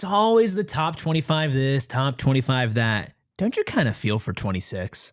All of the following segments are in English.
it's always the top 25 this, top 25 that. Don't you kind of feel for 26?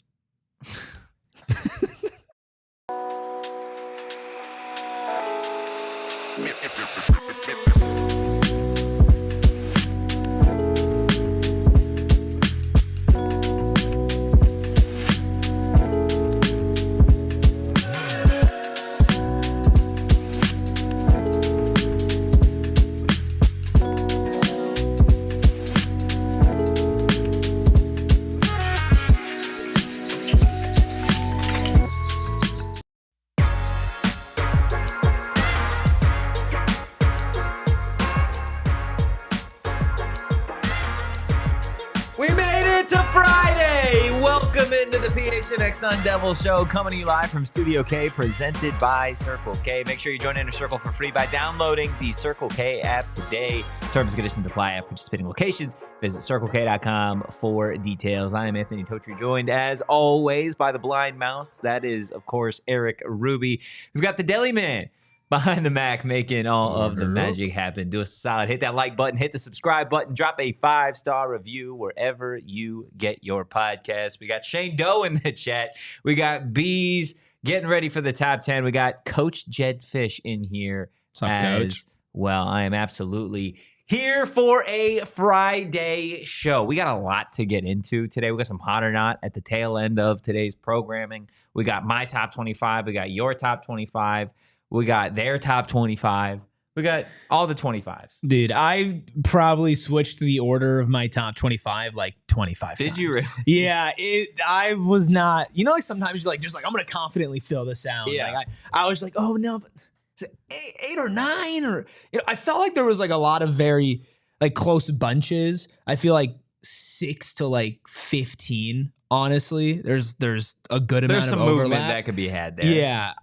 Into the PHNX Sun Devils show, coming to you live from Studio K, presented by Circle K. Make sure you join Inner Circle for free by downloading the Circle K app today. Terms and conditions apply at participating locations. Visit CircleK.com for details. I am Anthony Totri, joined as always by the blind mouse. That is, of course, Erik Ruby. We've got the Deli Man behind the Mac, making all of the magic happen. Do us a solid. Hit that like button. Hit the subscribe button. Drop a 5-star review wherever you get your podcast. We got Shane Doe in the chat. We got Bees getting ready for the top 10. We got Coach Jed Fish in here. What's up, Coach? Well, I am absolutely here for a Friday show. We got a lot to get into today. We got some hot or not at the tail end of today's programming. We got my top 25. We got your top 25. We got their top 25. We got all the 25s. Dude, I probably switched the order of my top 25 like 25 times. Did you really? Yeah, I was not, like sometimes you're just like, I'm going to confidently fill this out. Yeah. Like I was like, oh no, but is it 8 or 9? Or, I felt like there was like a lot of very like close bunches. I feel like 6 to like 15. Honestly, there's a good amount of overlap. There's some movement that could be had there. Yeah,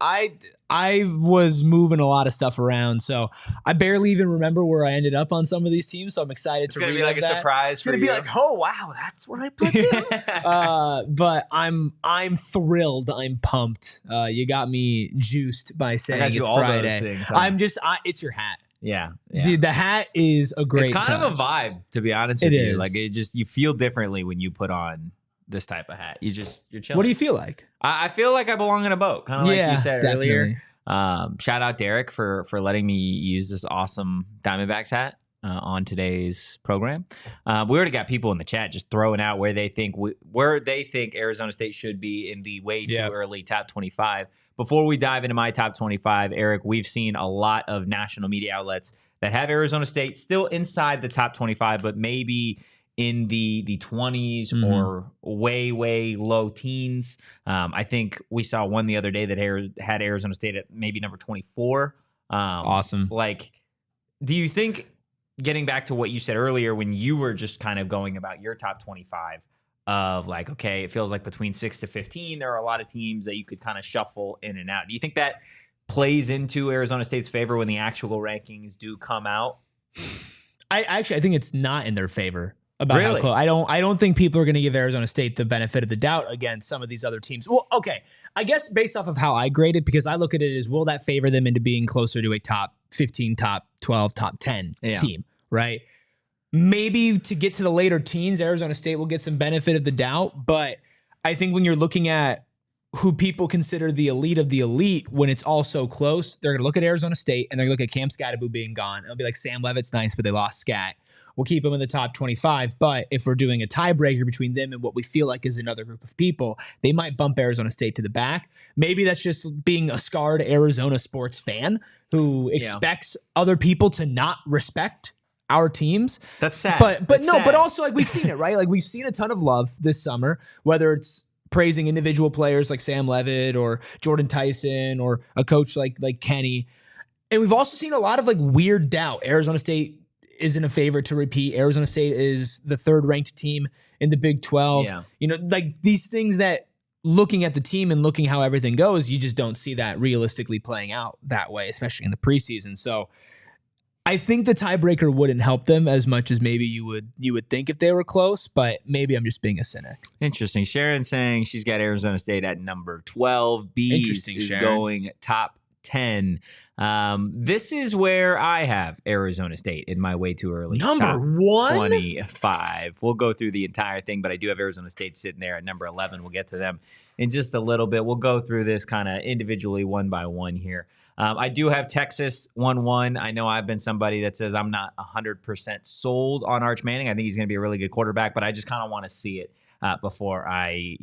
I was moving a lot of stuff around, so I barely even remember where I ended up on some of these teams. So I'm excited to read that. It's gonna be like a surprise. It's gonna be like, oh wow, that's where I put them. But I'm thrilled. I'm pumped. You got me juiced by saying it's Friday. Things, huh? It's your hat. Yeah. Dude, the hat is a great. It's kind touch. of a vibe, to be honest with you. Is. Like you feel differently when you put on this type of hat. You're chilling. What do you feel like? I feel like I belong in a boat, kind of like you said definitely. earlier. Shout out Derek for letting me use this awesome Diamondbacks hat on today's program. We already got people in the chat just throwing out where they think Arizona State should be in the way too early top 25. Before we dive into my top 25, Erik, we've seen a lot of national media outlets that have Arizona State still inside the top 25, but maybe in the 20s or way low teens. I think we saw one the other day that had Arizona State at maybe number 24. Awesome. Like, do you think, getting back to what you said earlier when you were just kind of going about your top 25 of like, okay, it feels like between 6 to 15, there are a lot of teams that you could kind of shuffle in and out. Do you think that plays into Arizona State's favor when the actual rankings do come out? I think it's not in their favor. About really? How close. I don't think people are going to give Arizona State the benefit of the doubt against some of these other teams. Well, okay. I guess based off of how I grade it, because I look at it as, will that favor them into being closer to a top 15, top 12, top 10 team, right? Maybe to get to the later teens, Arizona State will get some benefit of the doubt. But I think when you're looking at who people consider the elite of the elite, when it's all so close, they're going to look at Arizona State and they're going to look at Cam Scatteraboo being gone. It'll be like, Sam Leavitt's nice, but they lost Scat. We'll keep them in the top 25. But if we're doing a tiebreaker between them and what we feel like is another group of people, they might bump Arizona State to the back. Maybe that's just being a scarred Arizona sports fan who expects other people to not respect our teams. That's sad. But also like we've seen it, right? Like we've seen a ton of love this summer, whether it's praising individual players like Sam Leavitt or Jordyn Tyson or a coach like Kenny. And we've also seen a lot of like weird doubt. Arizona State isn't a favorite to repeat. Arizona State is the third ranked team in the Big 12. Yeah. Like these things that looking at the team and looking how everything goes, you just don't see that realistically playing out that way, especially in the preseason. So I think the tiebreaker wouldn't help them as much as maybe you would think if they were close, but maybe I'm just being a cynic. Interesting. Sharon saying she's got Arizona State at number 12. Bees is going top 10. This is where I have Arizona State in my way too early. Number top 1? 25. We'll go through the entire thing, but I do have Arizona State sitting there at number 11. We'll get to them in just a little bit. We'll go through this kind of individually one by one here. I do have Texas 1-1. I know I've been somebody that says I'm not 100% sold on Arch Manning. I think he's going to be a really good quarterback, but I just kind of want to see it before I,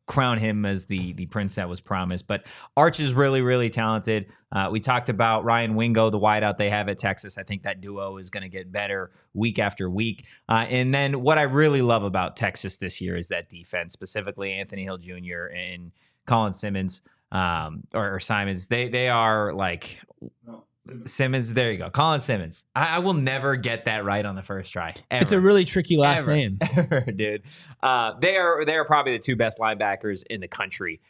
crown him as the prince that was promised. But Arch is really, really talented. We talked about Ryan Wingo, the wideout they have at Texas. I think that duo is going to get better week after week. And then what I really love about Texas this year is that defense, specifically Anthony Hill Jr. and Colin Simmons, or Simons. They are like... No. Simmons, there you go. Colin Simmons. I will never get that right on the first try. Ever. It's a really tricky last name. Ever, dude. They are probably the 2 best linebackers in the country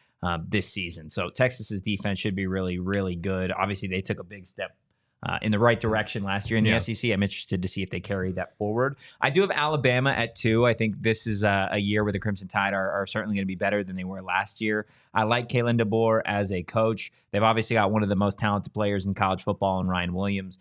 this season. So Texas's defense should be really, really good. Obviously, they took a big step in the right direction last year in the SEC. I'm interested to see if they carry that forward. I do have Alabama at 2. I think this is a year where the Crimson Tide are certainly going to be better than they were last year. I like Kalen DeBoer as a coach. They've obviously got one of the most talented players in college football in Ryan Williams,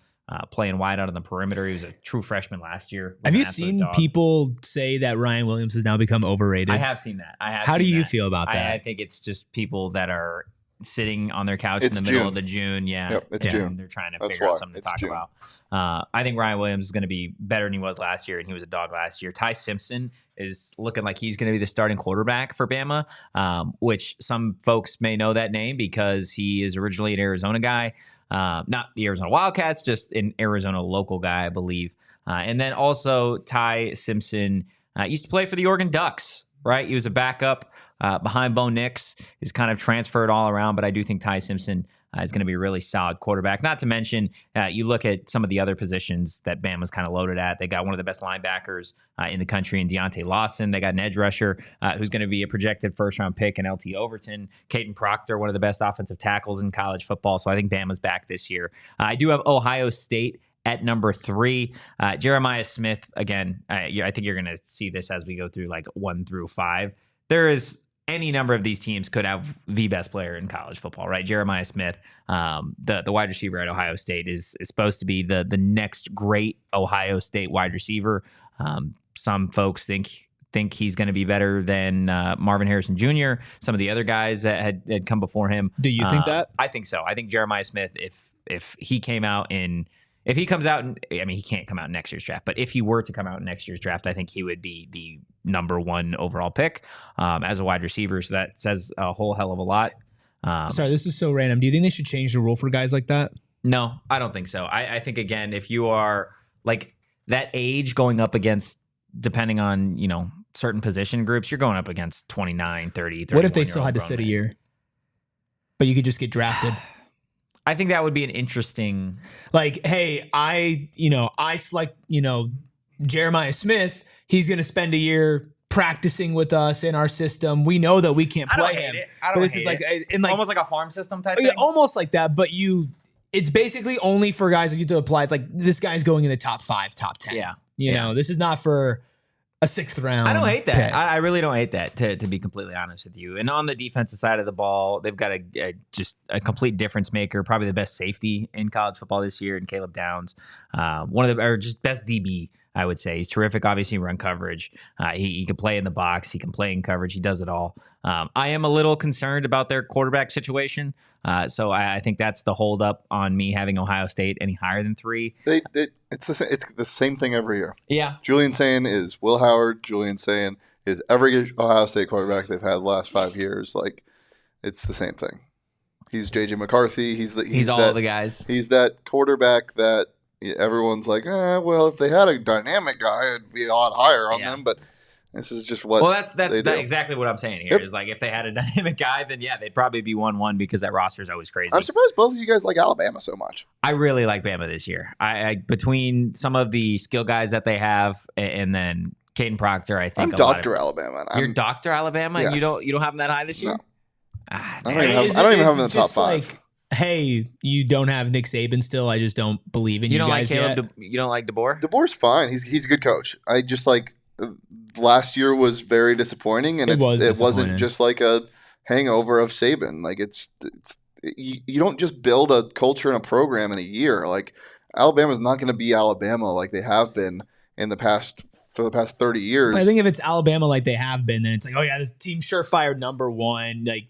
playing wide out on the perimeter. He was a true freshman last year. Have you seen people say that Ryan Williams has now become overrated? I have seen that. How do you feel about that? I think it's just people that are sitting on their couch in the middle of the June. It's June. They're trying to figure out something to talk about. I think Ryan Williams is going to be better than he was last year, and he was a dog last year. Ty Simpson is looking like he's going to be the starting quarterback for Bama, which some folks may know that name because he is originally an Arizona guy. Not the Arizona Wildcats, just an Arizona local guy, I believe. And then also Ty Simpson used to play for the Oregon Ducks, right? He was a backup behind Bo Nix. He's kind of transferred all around, but I do think Ty Simpson is going to be a really solid quarterback. Not to mention, you look at some of the other positions that Bama's kind of loaded at. They got one of the best linebackers in the country in Deontay Lawson. They got an edge rusher who's going to be a projected first-round pick in LT Overton. Caden Proctor, one of the best offensive tackles in college football. So I think Bama's back this year. I do have Ohio State at number 3. Jeremiah Smith, again, I think you're going to see this as we go through like 1 through 5. There is any number of these teams could have the best player in college football, right? Jeremiah Smith, the wide receiver at Ohio State, is supposed to be the next great Ohio State wide receiver. Some folks think he's going to be better than Marvin Harrison Jr., some of the other guys that had come before him. Do you think that? I think so. I think Jeremiah Smith, if he came out in... If he comes out, he can't come out in next year's draft, but if he were to come out in next year's draft, I think he would be the number 1 overall pick as a wide receiver. So that says a whole hell of a lot. Sorry, this is so random. Do you think they should change the rule for guys like that? No, I don't think so. I think, again, if you are like that age going up against, depending on, certain position groups, you're going up against 29, 30, 31. What if they still had to sit a year, but you could just get drafted? I think that would be an interesting... Like, hey, I select, Jeremiah Smith. He's going to spend a year practicing with us in our system. We know that we can't play him. I don't hate it. Almost like a farm system type thing? Yeah, almost like that, but it's basically only for guys that you to apply. It's like, this guy's going in the top 5, top 10. Yeah. You know, this is not for a 6th round. I don't hate that. Pick. I really don't hate that, to be completely honest with you. And on the defensive side of the ball, they've got just a complete difference maker, probably the best safety in college football this year, in Caleb Downs. Just best DB, I would say. He's terrific, obviously, run coverage. He can play in the box. He can play in coverage. He does it all. I am a little concerned about their quarterback situation. So I think that's the holdup on me having Ohio State any higher than 3. It's the same thing every year. Yeah. Julian Sayin is Will Howard. Julian Sayin is every Ohio State quarterback they've had the last 5 years. Like, it's the same thing. He's J.J. McCarthy. He's all the guys. He's that quarterback that everyone's like, well, if they had a dynamic guy, it'd be a lot higher on them. But this is just what. Well, that's exactly what I'm saying here. Yep. Is like, if they had a dynamic guy, then they'd probably be 1-1 because that roster is always crazy. I'm surprised both of you guys like Alabama so much. I really like Bama this year. I between some of the skill guys that they have, and then Caden Proctor, I think I'm Dr. Alabama. You're Dr. Alabama, yes. And you don't have them that high this year. No. I don't even have them in the top 5. Like, hey, you don't have Nick Saban still. I just don't believe in you guys yet. You don't like DeBoer? DeBoer's fine. He's a good coach. I just like last year was very disappointing, and it wasn't just like a hangover of Saban. Like you don't just build a culture and a program in a year. Like Alabama's not going to be Alabama like they have been for the past 30 years. But I think if it's Alabama like they have been, then it's like, oh yeah, this team surefire number one. Like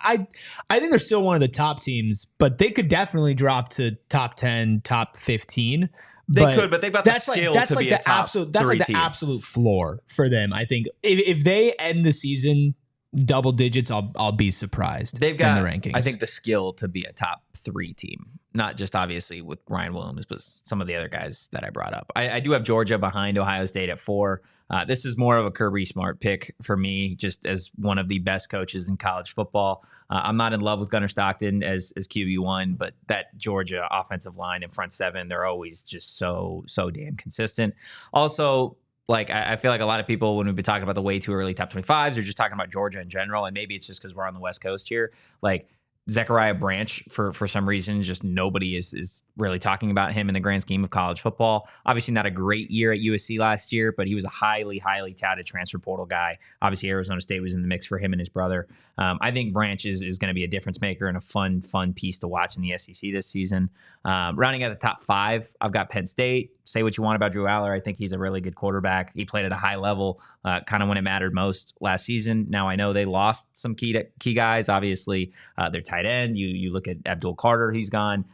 I think they're still one of the top teams, but they could definitely drop to top 10, top 15. They could, but they've got the skill to be a top That's like the team. absolute floor for them. I think if they end the season double digits, I'll be surprised. They've got in the rankings. I think the skill to be a top 3 team, not just obviously with Ryan Williams, but some of the other guys that I brought up. I do have Georgia behind Ohio State at 4. This is more of a Kirby Smart pick for me, just as one of the best coaches in college football. I'm not in love with Gunnar Stockton as QB1, but that Georgia offensive line and front seven, they're always just so damn consistent. Also, like I feel like a lot of people, when we've been talking about the way too early top 25s, are just talking about Georgia in general, and maybe it's just because we're on the West Coast here. Like Zechariah Branch, for some reason, just nobody is really talking about him in the grand scheme of college football. Obviously not a great year at USC last year, but he was a highly touted transfer portal guy. Obviously Arizona State was in the mix for him and his brother. I think Branch is going to be a difference maker and a fun piece to watch in the SEC this season. Rounding out the top 5, I've got Penn State. Say what you want about Drew Aller. I think he's a really good quarterback. He played at a high level, kind of when it mattered most last season. Now I know they lost some key guys. Obviously, their tight end. You look at Abdul Carter. He's gone.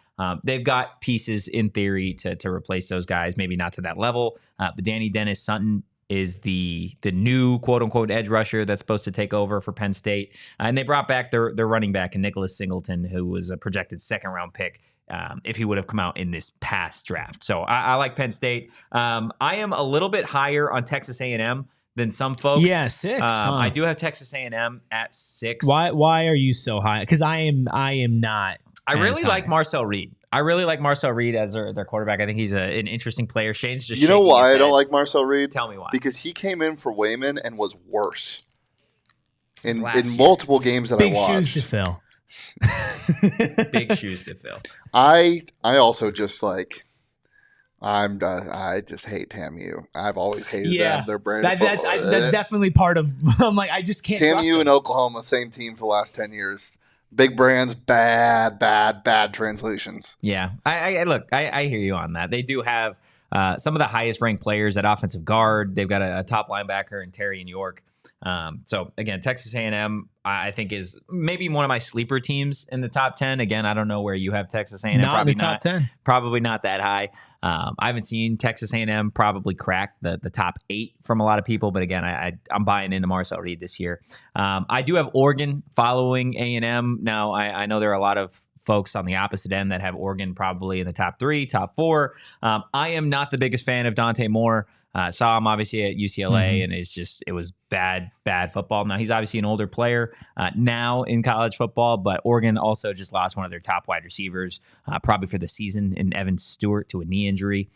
They've got pieces in theory to replace those guys. Maybe not to that level. But Danny Dennis Sutton is the new quote unquote edge rusher that's supposed to take over for Penn State. And they brought back their running back, Nicholas Singleton, who was a projected 2nd round pick. If he would have come out in this past draft. So I like Penn State. I am a little bit higher on Texas A&M than some folks. Yeah, 6. I do have Texas A&M at 6. Why are you so high? Because I am not. I really like Marcel Reed. I really like Marcel Reed as their quarterback. I think he's an interesting player. Shane's just know why I don't like Marcel Reed? Tell me why. Because he came in for Wayman and was worse in multiple games that I watched. Big shoes to fill. Big shoes to fill. I also just like I just hate TAMU. I've always hated them. They're brand that's definitely part of. I'm like I just can't. TAMU and Oklahoma, same team for the last 10 years. Big brands, bad translations. Yeah, I hear you on that. They do have some of the highest ranked players at offensive guard. They've got a top linebacker in Terry and York. So again, Texas A&M, I think is maybe one of my sleeper teams in the top 10. Again, I don't know where you have Texas A&M. Not in the top 10. Probably not that high. I haven't seen Texas A&M probably crack the top 8 from a lot of people. But again, I'm buying into Marcel Reed this year. I do have Oregon following A&M. Now, I know there are a lot of folks on the opposite end that have Oregon probably in the top 3, top 4. I am not the biggest fan of Dante Moore. Saw him obviously at UCLA, and it was bad football. Now he's obviously an older player now in college football, but Oregon also just lost one of their top wide receivers probably for the season in Evan Stewart to a knee injury.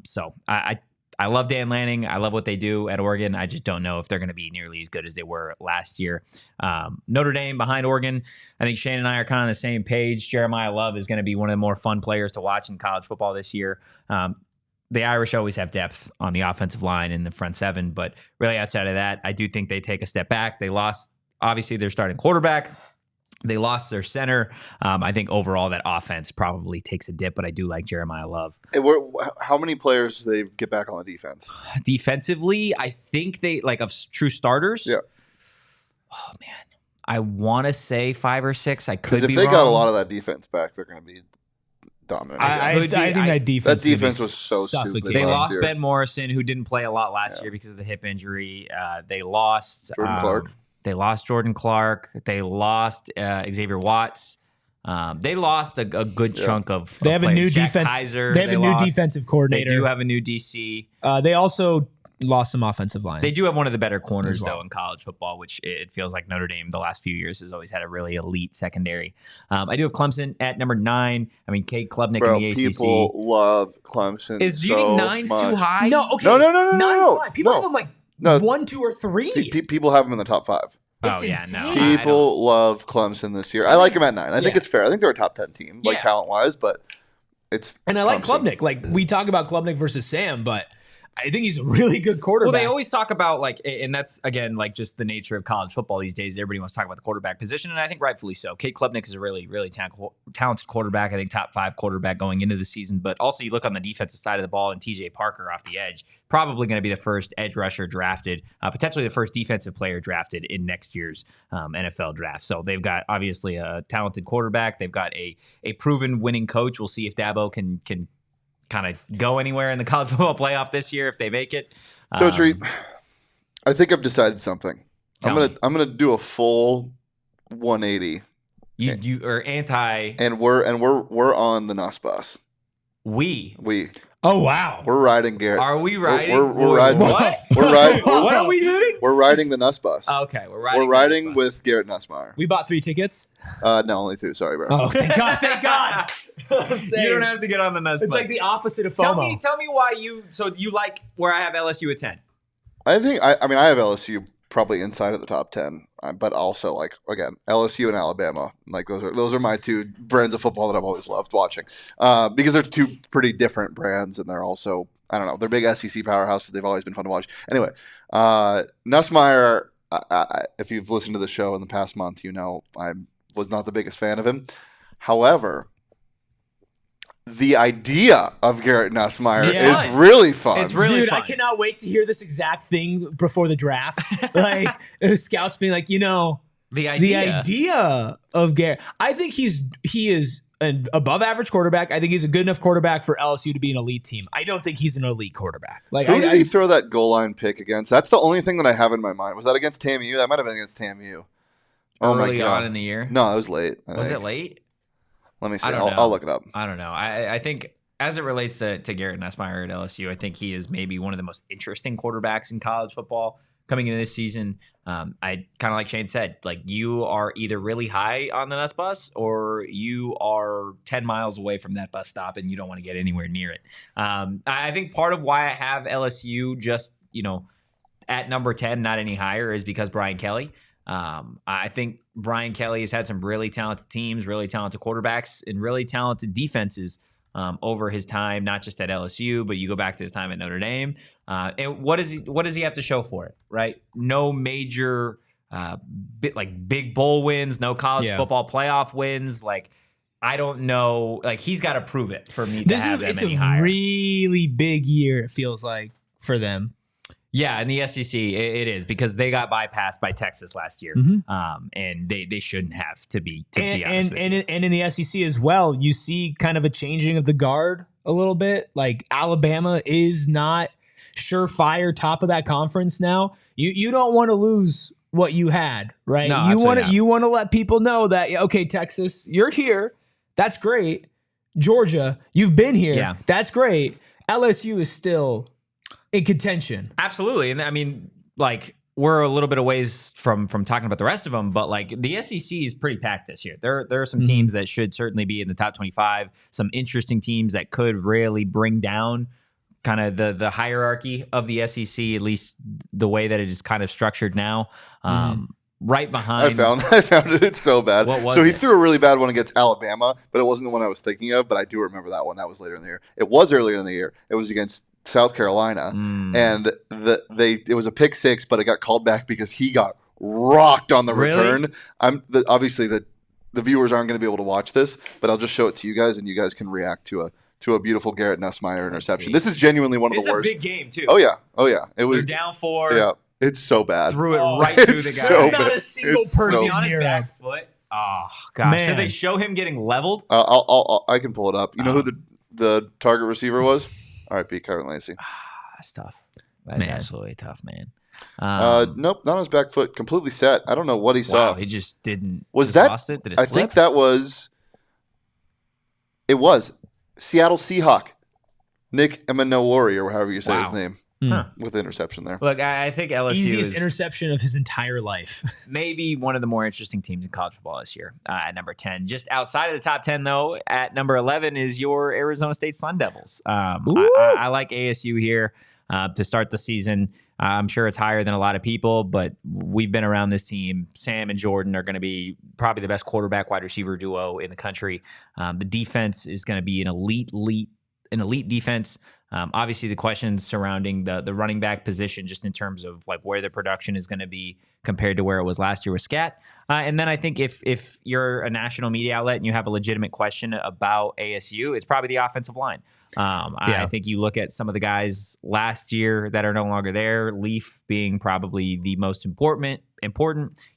So I love Dan Lanning. I love what they do at Oregon. I just don't know if they're going to be nearly as good as they were last year. Notre Dame behind Oregon. I think Shane and I are kind of on the same page. Jeremiah Love is going to be one of the more fun players to watch in college football this year. The Irish always have depth on the offensive line in the front seven, but really outside of that, I do think they take a step back. They lost, obviously, their starting quarterback. They lost their center. I think overall that offense probably takes a dip, but I do like Jeremiah Love. How many players do they get back on the defense? Defensively, I think they, like, of true starters? Yeah. Oh, man. I want to say 5 or 6. I could be wrong. Because if they got a lot of that defense back, they're going to be dominant. I think that defense was so stupid. They lost Ben Morrison, who didn't play a lot last year because of the hip injury. They lost Jordan Clark. They lost Jordan Clark. They lost Xavier Watts. They lost a good chunk of. They have a new Jack defense. Kaiser, they have a new defensive coordinator. They do have a new DC. They also lost some offensive line. They do have one of the better corners though in college football, which it feels like Notre Dame the last few years has always had a really elite secondary. I do have Clemson at number 9. I mean, Cade Klubnik in the ACC. People love Clemson. Do you think 9's too high? No, okay. No. 9's fine. People have them like 1, 2, or 3. People have them in the top 5. Oh, yeah, no. People love Clemson this year. I like them at 9. I think it's fair. I think they're a top 10 team, like talent-wise, but it's And I like Klubnik. Like, we talk about Klubnik versus Sam, but I think he's a really good quarterback. Well, they always talk about like, and that's again like just the nature of college football these days. Everybody wants to talk about the quarterback position, and I think rightfully so. Kate Klubnik is a really, really talented quarterback. I think top 5 quarterback going into the season. But also, you look on the defensive side of the ball, and TJ Parker off the edge, probably going to be the first edge rusher drafted, potentially the first defensive player drafted in next year's NFL draft. So they've got obviously a talented quarterback. They've got a proven winning coach. We'll see if Dabo can kind of go anywhere in the college football playoff this year if they make it. Totri, I think I've decided something. Tell I'm me. gonna do a full 180. You are anti. And we're on the Nuss bus. We Oh wow. We're riding Garrett. are we riding? We're riding. What? We're riding. What are we doing? We're riding the Nuss bus. Okay, we're riding the bus. with Garrett Nussmeier. We bought 3 tickets. No, only 2. Sorry, bro. Oh, thank God! Thank God. I'm saying. You don't have to get on the nuts. It's like the opposite of FOMO. Tell me why you. So you like where I have LSU at 10? I think. I mean, I have LSU probably inside of the top 10, but also like again, LSU and Alabama. Like those are my 2 brands of football that I've always loved watching because they're 2 pretty different brands, and they're also I don't know they're big SEC powerhouses. They've always been fun to watch. Anyway, Nussmeier. If you've listened to the show in the past month, you know I was not the biggest fan of him. However, the idea of Garrett Nussmeier is really fun. It's really fun. I cannot wait to hear this exact thing before the draft. Like scouts being like, the idea. the idea of Garrett. I think he is an above average quarterback. I think he's a good enough quarterback for LSU to be an elite team. I don't think he's an elite quarterback. Like Who did he throw that goal line pick against? That's the only thing that I have in my mind. Was that against TAMU? That might have been against TAMU. Oh my Early God. on in the year. No, it was late. Was it late? Let me see. I don't know. I'll look it up. I don't know. I think as it relates to Garrett Nussmeier at LSU, I think he is maybe one of the most interesting quarterbacks in college football coming into this season. I kind of like Shane said, like you are either really high on the Nuss bus or you are 10 miles away from that bus stop and you don't want to get anywhere near it. I think part of why I have LSU just, at number 10, not any higher, is because Brian Kelly. I think Brian Kelly has had some really talented teams, really talented quarterbacks, and really talented defenses over his time, not just at LSU, but you go back to his time at Notre Dame. And what does he have to show for it, right? No major big bowl wins, no college football playoff wins. Like, I don't know. Like, he's got to prove it for me to have them any higher. It's a really big year, it feels like, for them. Yeah, in the SEC, it is because they got bypassed by Texas last year, and they shouldn't have to be honest with you. And in the SEC as well, you see kind of a changing of the guard a little bit. Like Alabama is not surefire top of that conference now. You don't want to lose what you had, right? No, you want to let people know that okay, Texas, you're here. That's great. Georgia, you've been here. Yeah. That's great. LSU is still in contention. Absolutely. And I mean, like, we're a little bit of ways from talking about the rest of them, but like the SEC is pretty packed this year. There are some teams that should certainly be in the top 25, some interesting teams that could really bring down kind of the hierarchy of the SEC, at least the way that it is kind of structured now. Right behind. I found it. It's so bad. What was he it? threw a really bad one against Alabama, but it wasn't the one I was thinking of, but I do remember that one. That was later in the year. It was earlier in the year. It was against South Carolina, and it was a pick 6, but it got called back because he got rocked on the return. Obviously the viewers aren't going to be able to watch this, but I'll just show it to you guys, and you guys can react to a beautiful Garrett Nussmeier interception. This is genuinely one of the worst. It's a big game too. Oh yeah. It was They're down 4. Yeah, it's so bad. Threw it right through the guy. so There's not a single It's so person on his near him. back foot. Oh gosh! Man. Did they show him getting leveled? I can pull it up. You know who the target receiver was? R.I.P. Kyron Lacy. That's tough. That's absolutely tough, man. Nope, not on his back foot. Completely set. I don't know what he saw. Wow, he just didn't. Was just that? Lost it? Did it I slip? think that was. It was Seattle Seahawk, Nick Emanowori, or however you say his name, with the interception there. Look, I think LSU Easiest is interception of his entire life. maybe one of the more interesting teams in college football this year at number 10. Just outside of the top 10, though, at number 11 is your Arizona State Sun Devils. I like ASU here to start the season. I'm sure it's higher than a lot of people, but we've been around this team. Sam and Jordyn are going to be probably the best quarterback wide receiver duo in the country. The defense is going to be an elite defense. Obviously, the questions surrounding the running back position, just in terms of like where the production is going to be compared to where it was last year with Scat. And then I think if you're a national media outlet and you have a legitimate question about ASU, it's probably the offensive line. I think you look at some of the guys last year that are no longer there, Leaf being probably the most important.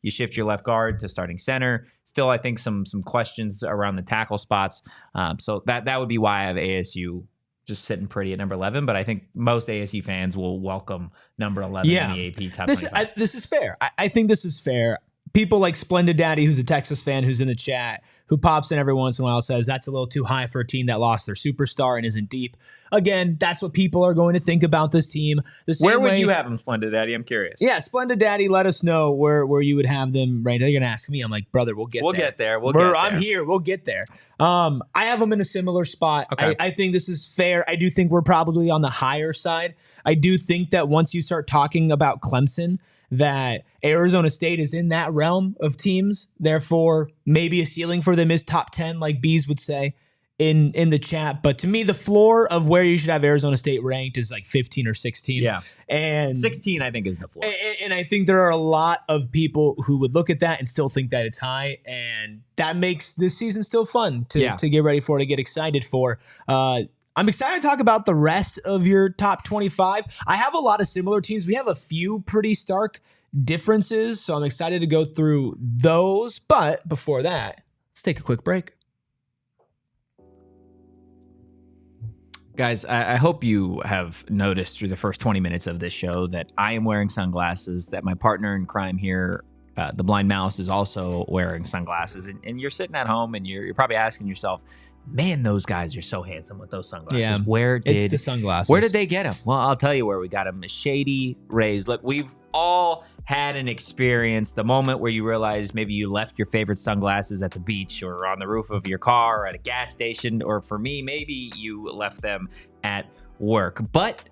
You shift your left guard to starting center. Still, I think some questions around the tackle spots. So that would be why I have ASU just sitting pretty at number 11, but I think most ASU fans will welcome number 11 in the AP top 25. This is fair. I think this is fair. People like Splendid Daddy, who's a Texas fan, who's in the chat, who pops in every once in a while, says that's a little too high for a team that lost their superstar and isn't deep. Again, that's what people are going to think about this team. Where would you have them, Splendid Daddy? I'm curious. Yeah, Splendid Daddy, let us know where you would have them right now. You're going to ask me. I'm like, brother, we'll get there. I'm here. We'll get there. I have them in a similar spot. Okay. I think this is fair. I do think we're probably on the higher side. I do think that once you start talking about Clemson, that Arizona State is in that realm of teams. Therefore, maybe a ceiling for them is top 10, like Bees would say in the chat. But to me, the floor of where you should have Arizona State ranked is like 15 or 16. Yeah. And 16, I think, is the floor. And I think there are a lot of people who would look at that and still think that it's high. And that makes this season still fun to get ready for, to get excited for. I'm excited to talk about the rest of your top 25. I have a lot of similar teams. We have a few pretty stark differences, so I'm excited to go through those. But before that, let's take a quick break. Guys, I hope you have noticed through the first 20 minutes of this show that I am wearing sunglasses, that my partner in crime here, the Blind Mouse, is also wearing sunglasses. And you're sitting at home and you're probably asking yourself, man, those guys are so handsome with those sunglasses. Yeah, it's the sunglasses. Where did they get them? Well, I'll tell you where we got them. Shady Rays. Look, we've all had an experience, the moment where you realize maybe you left your favorite sunglasses at the beach or on the roof of your car or at a gas station, or for me, maybe you left them at work. But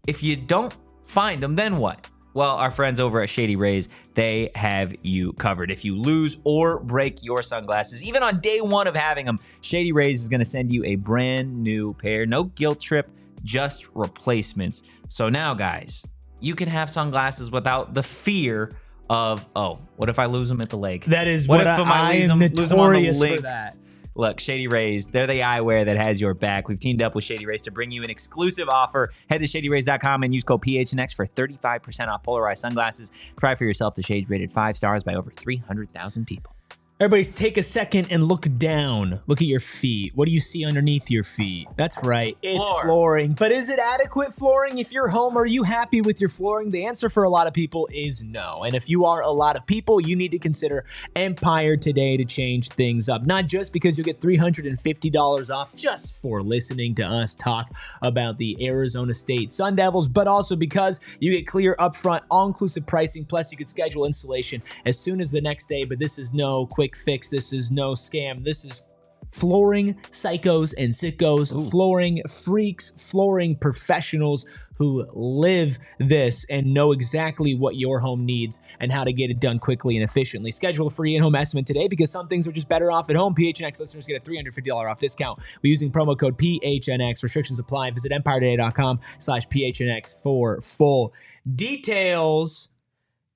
if you don't find them, then what? Well, our friends over at Shady Rays, they have you covered. If you lose or break your sunglasses, even on day one of having them, Shady Rays is going to send you a brand new pair. No guilt trip, just replacements. So now, guys, you can have sunglasses without the fear of, oh, what if I lose them at the lake? That is what I am notorious for that. Look, Shady Rays, they're the eyewear that has your back. We've teamed up with Shady Rays to bring you an exclusive offer. Head to shadyrays.com and use code PHNX for 35% off polarized sunglasses. Try for yourself. The shades rated 5 stars by over 300,000 people. Everybody take a second and look down. Look at your feet. What do you see underneath your feet? That's right. It's flooring. But is it adequate flooring? If you're home, are you happy with your flooring? The answer for a lot of people is no. And if you are a lot of people, you need to consider Empire today to change things up. Not just because you'll get $350 off just for listening to us talk about the Arizona State Sun Devils, but also because you get clear upfront, all-inclusive pricing, plus you could schedule installation as soon as the next day. But this is no quick fix. This is no scam. This is flooring psychos and sickos. Ooh. Flooring freaks, flooring professionals who live this and know exactly what your home needs and how to get it done quickly and efficiently. Schedule a free in-home estimate today because some things are just better off at home. PHNX listeners get a $350 off discount using promo code PHNX. Restrictions apply. Visit EmpireToday.com/PHNX for full details.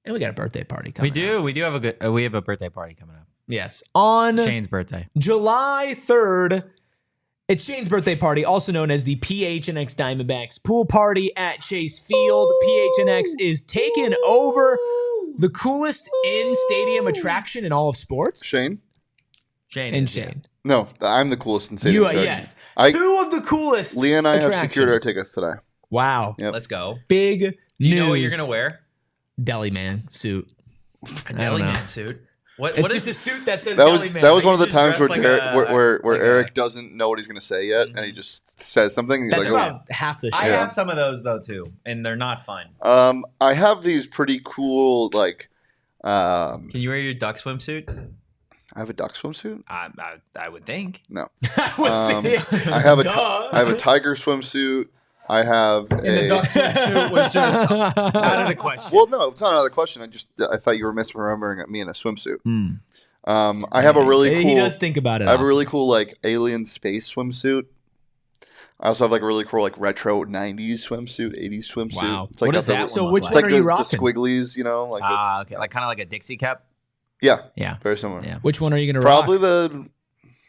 And we got a birthday party coming up. We do have we have a birthday party coming up. Yes. On Shane's birthday. July 3rd, it's Shane's birthday party, also known as the PHNX Diamondbacks pool party at Chase Field. PHNX is taking over the coolest in-stadium attraction in all of sports. Shane. No, I'm the coolest in stadium attraction. Yes. Two of the coolest Leah and I have secured our tickets today. Wow. Yep. Let's go. Big news. Do you know what you're going to wear? Deli man suit. A deli man suit? It's just a suit that says Deli man. That was one of the times where, like Erik doesn't know what he's going to say yet, and he just says something. And he's That's like, about half the show. I have some of those, though, too, and they're not fun. I have these pretty cool, like... Can you wear your duck swimsuit? I have a duck swimsuit? I would think. No. I have a tiger swimsuit. I have the duck swimsuit was just out of the question. Well, no, it's not out of the question. I thought you were misremembering me in a swimsuit. I have a really cool... He does think about it. I have a really cool, like, alien space swimsuit. I also have like a really cool like retro 90s swimsuit, 80s swimsuit. Wow. It's like What does that So one which look it's one like are you the rocking? squigglies, you know, like Okay, like kind of like a Dixie cap. yeah, Yeah, very similar. yeah. Which one are you going to Probably rock?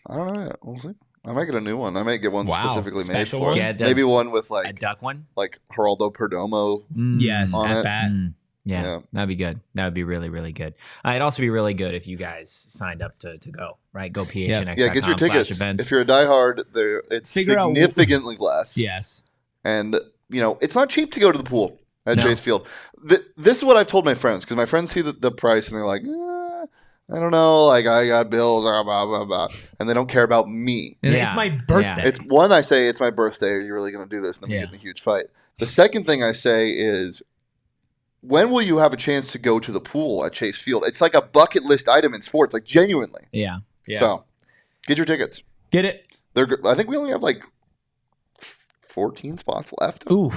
I don't know. We'll see. I might get a new one. I might get one Wow. specifically made Special for one? it. Get Maybe one with a like duck one. Geraldo Perdomo. Yes, on at it. bat. Yeah, Yeah. that'd be good. That would be really, really good. It'd also be really good if you guys signed up to go, right? Go PHNX. Yeah, get your tickets. Events. If you're a diehard, it's Figure out significantly less. Yes. And, it's not cheap to go to the pool at No. Chase Field. This is what I've told my friends, because my friends see the price and they're like, I don't know, like I got bills, blah, blah, blah, blah. And they don't care about me. And Yeah. it's my birthday. It's one, I say, it's my birthday. Are you really going to do this? And then we get in a huge fight. The second thing I say is, when will you have a chance to go to the pool at Chase Field? It's like a bucket list item in sports, like genuinely. Yeah. So, get your tickets. Get it? I think we only have like 14 spots left. Ooh.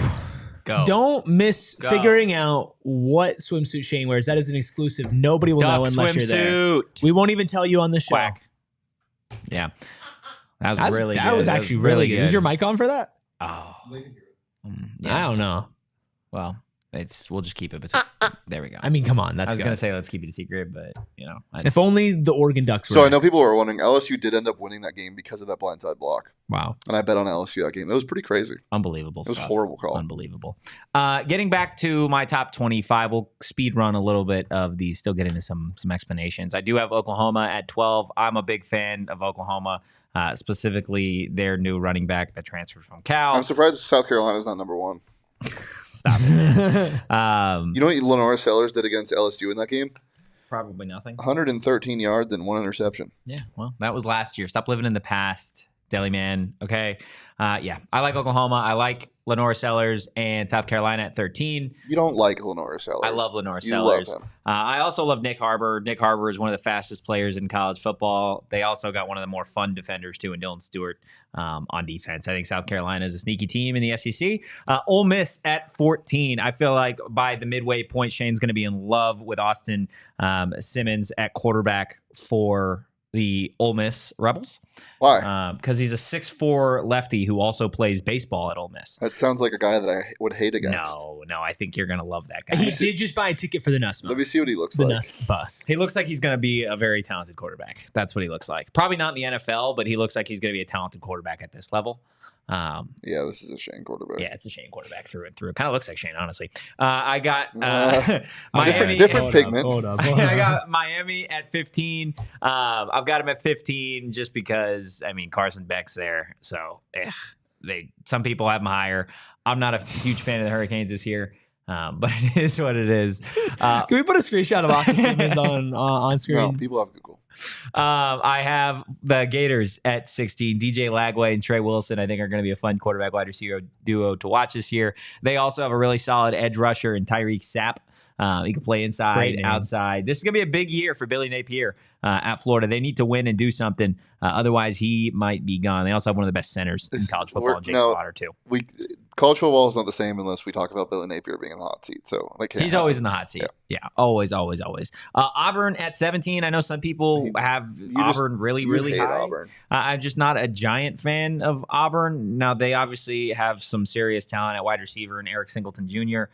Go. Don't miss Go. figuring out what swimsuit Shane wears. That is an exclusive. Nobody will know Duck unless you're there. swimsuit. We won't even tell you on the show. Quack. Yeah. That was really good. That was actually really good. Is your mic on for that? Oh. I don't know. Well, we'll just keep it between. There we go. I mean, come on. That's I was good. going to say let's keep it a secret, but If only the Oregon Ducks were So I know next. people were wondering, LSU did end up winning that game because of that blindside block. Wow. And I bet on LSU that game. That was pretty crazy. Unbelievable It was stuff. a horrible call. Unbelievable. Getting back to my top 25, we'll speed run a little bit of these, still get into some explanations. I do have Oklahoma at 12. I'm a big fan of Oklahoma, specifically their new running back that transferred from Cal. I'm surprised South Carolina's not number one. Stop it. You know what Lenore Sellers did against LSU in that game? Probably nothing. 113 yards and 1 interception. Yeah, well, that was last year. Stop living in the past, Deli Man. Okay. Yeah, I like Oklahoma. I like Lenore Sellers and South Carolina at 13. You don't like Lenore Sellers. I love Lenore You Sellers. love him. I also love Nick Harbor. Nick Harbor is one of the fastest players in college football. They also got one of the more fun defenders, too, in Dylan Stewart on defense. I think South Carolina is a sneaky team in the SEC. Ole Miss at 14. I feel like by the midway point, Shane's going to be in love with Austin Simmons at quarterback for the Ole Miss Rebels. Why? Because he's a 6'4 lefty who also plays baseball at Ole Miss. That sounds like a guy that I would hate against. No, I think you're going to love that guy. He did just buy a ticket for the Nuss Let me see what he looks The like. Nuss bus. He looks like he's going to be a very talented quarterback. That's what he looks like. Probably not in the NFL, but he looks like he's going to be a talented quarterback at this level. Yeah, this is a Shane quarterback. Yeah, it's a Shane quarterback through and through. Kind of looks like Shane, honestly. I got Miami. Miami. Different pigment. Hold up. I got Miami at 15. I've got him at 15 just because, Carson Beck's there. So some people have him higher. I'm not a huge fan of the Hurricanes this year. But it is what it is. Can we put a screenshot of Austin Simmons on screen? No, people have Google. I have the Gators at 16. DJ Lagway and Trey Wilson, I think, are going to be a fun quarterback wide receiver duo to watch this year. They also have a really solid edge rusher in Tyreek Sapp. He can play inside, outside. This is going to be a big year for Billy Napier at Florida. They need to win and do something. Otherwise, he might be gone. They also have one of the best centers in college football, Jake Slaughter, too. College football is not the same unless we talk about Billy Napier being in the hot seat. So he's always in the hot seat. Yeah, always. Auburn at 17. I know some people have Auburn really high. Auburn. I'm just not a giant fan of Auburn. Now, they obviously have some serious talent at wide receiver in Eric Singleton Jr.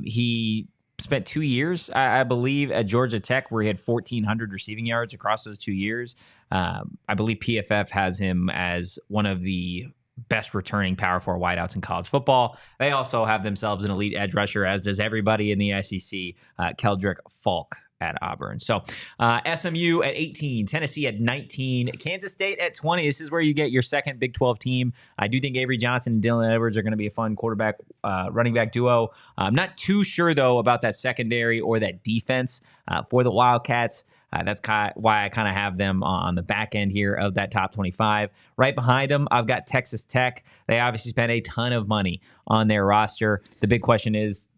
He spent 2 years, I believe, at Georgia Tech, where he had 1,400 receiving yards across those 2 years. I believe PFF has him as one of the best returning Power 4 wideouts in college football. They also have themselves an elite edge rusher, as does everybody in the SEC, Keldrick Falk at Auburn. So SMU at 18, Tennessee at 19, Kansas State at 20. This is where you get your second Big 12 team. I do think Avery Johnson and Dylan Edwards are going to be a fun quarterback, running back duo. I'm not too sure, though, about that secondary or that defense for the Wildcats. That's why I kind of have them on the back end here of that top 25. Right behind them, I've got Texas Tech. They obviously spent a ton of money on their roster. The big question is,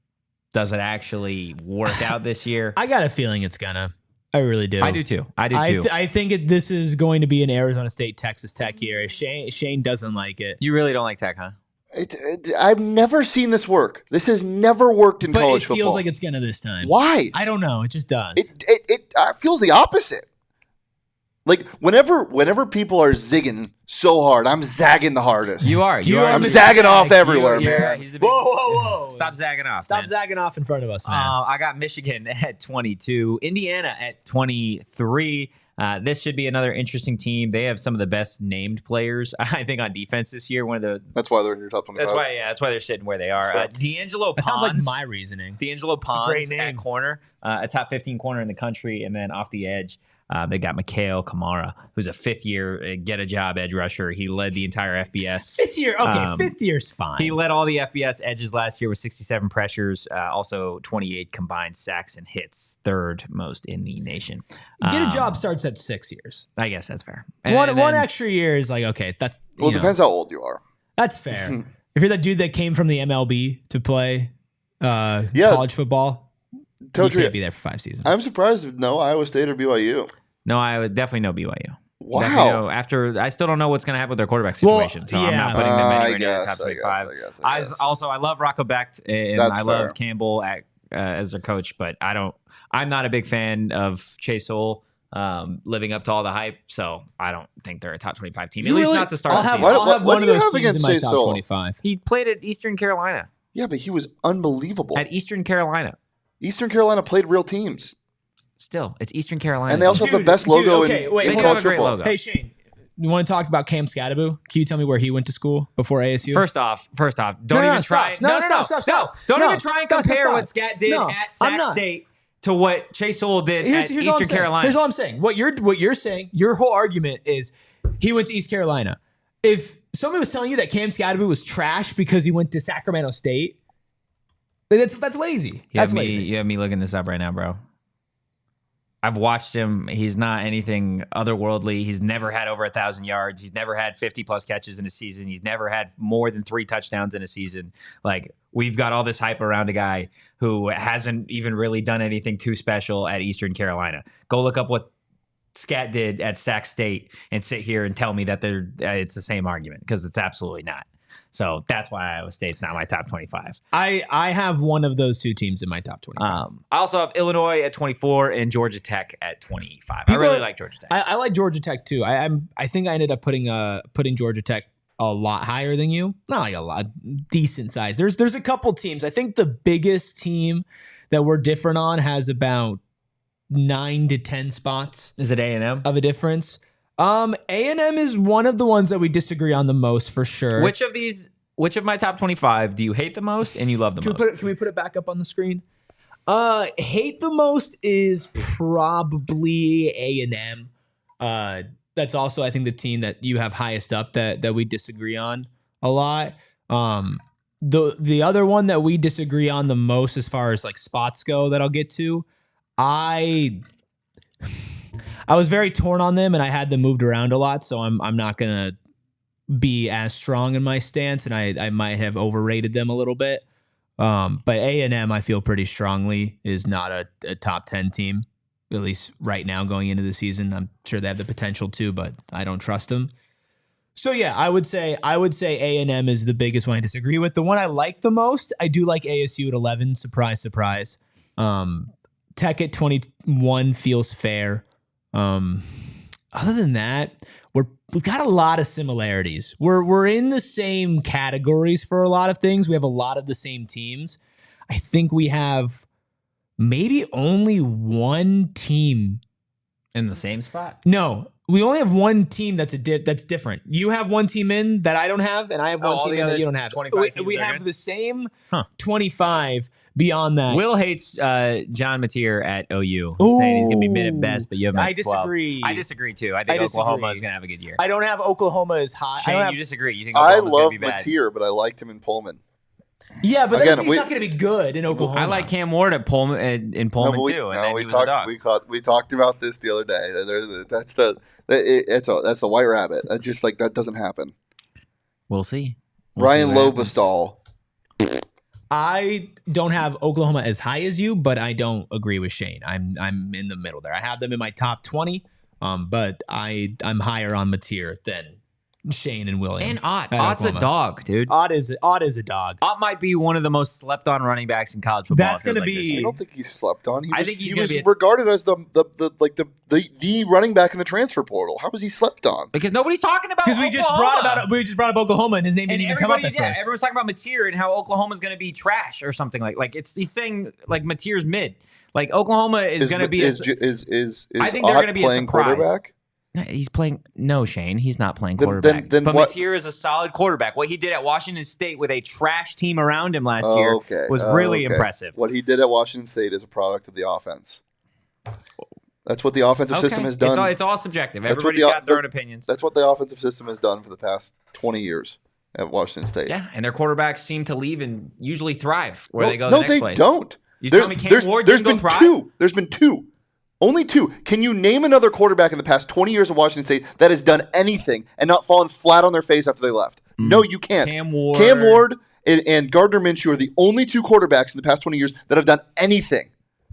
does it actually work out this year? I got a feeling it's gonna. I really do. I do too. I think this is going to be an Arizona State Texas Tech year. Shane doesn't like it. You really don't like Tech, huh? I've never seen this work. This has never worked in college football. But it feels like it's gonna this time. Why? I don't know. It just does. It feels the opposite. Like whenever people are zigging so hard, I'm zagging the hardest. You are. I'm zagging off everywhere, man. Whoa. Stop zagging off. Stop man. zagging off in front of us, man. I got Michigan at 22, Indiana at 23. This should be another interesting team. They have some of the best named players, I think, on defense this year. That's why they're in your top 25. That's why they're sitting where they are. D'Angelo Pons. That sounds like my reasoning. D'Angelo Pons at corner, a top 15 corner in the country, and then off the edge, they got Mikhail Kamara, who's a fifth-year get-a-job edge rusher. He led the entire FBS. Fifth year, okay, fifth year's fine. He led all the FBS edges last year with 67 pressures, also 28 combined sacks and hits, third most in the nation. Get a job starts at 6 years. I guess that's fair. One extra year is like, okay, that's... Well, it depends how old you are. That's fair. If you're that dude that came from the MLB to play college football, you can't be there for 5 seasons. I'm surprised if no Iowa State or BYU. No, I would definitely know BYU. Wow. I still don't know what's going to happen with their quarterback situation, so I'm not putting them anywhere near the top 25. I guess. I love Rocco Becht, and I love Campbell as their coach, but I'm not a big fan of Chase Soule living up to all the hype, so I don't think they're a top 25 team. At least not to start the season. I'll have one of those teams in my top 25. He played at Eastern Carolina. Yeah, but he was unbelievable. At Eastern Carolina. Eastern Carolina played real teams. Still, it's Eastern Carolina. And they also have the best logo in college football. Hey, Shane, you want to talk about Cam Scadaboo? Can you tell me where he went to school before ASU? First off, don't even try. Stop. Don't even try and compare what Scat did at Sac State to what Chase Soule did at Eastern Carolina. Here's what I'm saying. What you're saying, your whole argument is he went to East Carolina. If someone was telling you that Cam Scadaboo was trash because he went to Sacramento State, that's lazy. That's lazy. You have me looking this up right now, bro. I've watched him. He's not anything otherworldly. He's never had over 1,000 yards. He's never had 50-plus catches in a season. He's never had more than 3 touchdowns in a season. Like, we've got all this hype around a guy who hasn't even really done anything too special at Eastern Carolina. Go look up what Scat did at Sac State and sit here and tell me that it's the same argument, because it's absolutely not. So that's why Iowa State's not my top 25. I have one of those 2 teams in my top 25. I also have Illinois at 24 and Georgia Tech at 25. I really like Georgia Tech. I like Georgia Tech too. I think I ended up putting Georgia Tech a lot higher than you. Not like a lot, decent size. There's a couple teams. I think the biggest team that we're different on has about 9 to 10 spots. Is it A&M? Of a difference. A&M is one of the ones that we disagree on the most, for sure. Which of my top 25 do you hate the most and you love the most? Can we put it back up on the screen? Hate the most is probably A&M. That's also, I think, the team that you have highest up that we disagree on a lot. The other one that we disagree on the most as far as like spots go that I'll get to, I was very torn on them, and I had them moved around a lot, so I'm not gonna be as strong in my stance, and I might have overrated them a little bit. But A&M, I feel pretty strongly, is not a top 10 team, at least right now going into the season. I'm sure they have the potential to, but I don't trust them. So yeah, I would say A&M is the biggest one I disagree with. The one I like the most, I do like ASU at 11. Surprise, surprise. Tech at 21 feels fair. Other than that, we've got a lot of similarities. We're in the same categories for a lot of things. We have a lot of the same teams. I think we have maybe only one team in the same spot. No, we only have one team that's different. You have one team in that I don't have, and I have one team in that you don't have. We have the same 25. Beyond that, Will hates John Mateer at OU, saying he's going to be mid at best, but you have him at 12. I disagree too. I think Oklahoma is going to have a good year. I don't have Oklahoma as high. Shane, you disagree. You think Oklahoma's going to be bad? I love Mateer, but I liked him in Pullman. Yeah, but he's not going to be good in Oklahoma. I like Cam Ward at Pullman too. We talked about this the other day. That's the white rabbit. That doesn't happen. We'll see. Ryan Lobestall. I don't have Oklahoma as high as you, but I don't agree with Shane. I'm in the middle there. I have them in my top 20, but I'm higher on Mateer than Shane and William. And Ott. at Ott's a Oklahoma. dog, dude. Ott is a dog. Ott might be one of the most slept on running backs in college football. That's going to be. I don't think he's slept on. I think he's he was gonna be regarded as the running back in the transfer portal. How was he slept on? because nobody's talking about Because Oklahoma. we just brought up Oklahoma, and his name And didn't even come up everybody, at first. everyone's talking about Mateer and how Oklahoma's going to be trash or something like he's saying like Mateer's mid. Like Oklahoma is going to be. Is I think they're Ott going to be a playing surprise. quarterback? He's playing. No, Shane, he's not playing Then- quarterback. then but what- Mateer is a solid quarterback. What he did at Washington State with a trash team around him last year was really impressive. What he did at Washington State is a product of the offense. That's what the offensive system has done. It's all subjective. That's what Everybody's got their own opinions. That's what the offensive system has done for the past 20 years at Washington State. Yeah, and their quarterbacks seem to leave and usually thrive where No, they go no, the next they place. don't. You tell me Cam Ward didn't go thrive? There's been two. Only two. Can you name another quarterback in the past 20 years of Washington State that has done anything and not fallen flat on their face after they left? No, you can't. Cam Ward and Gardner Minshew are the only two quarterbacks in the past 20 years that have done anything.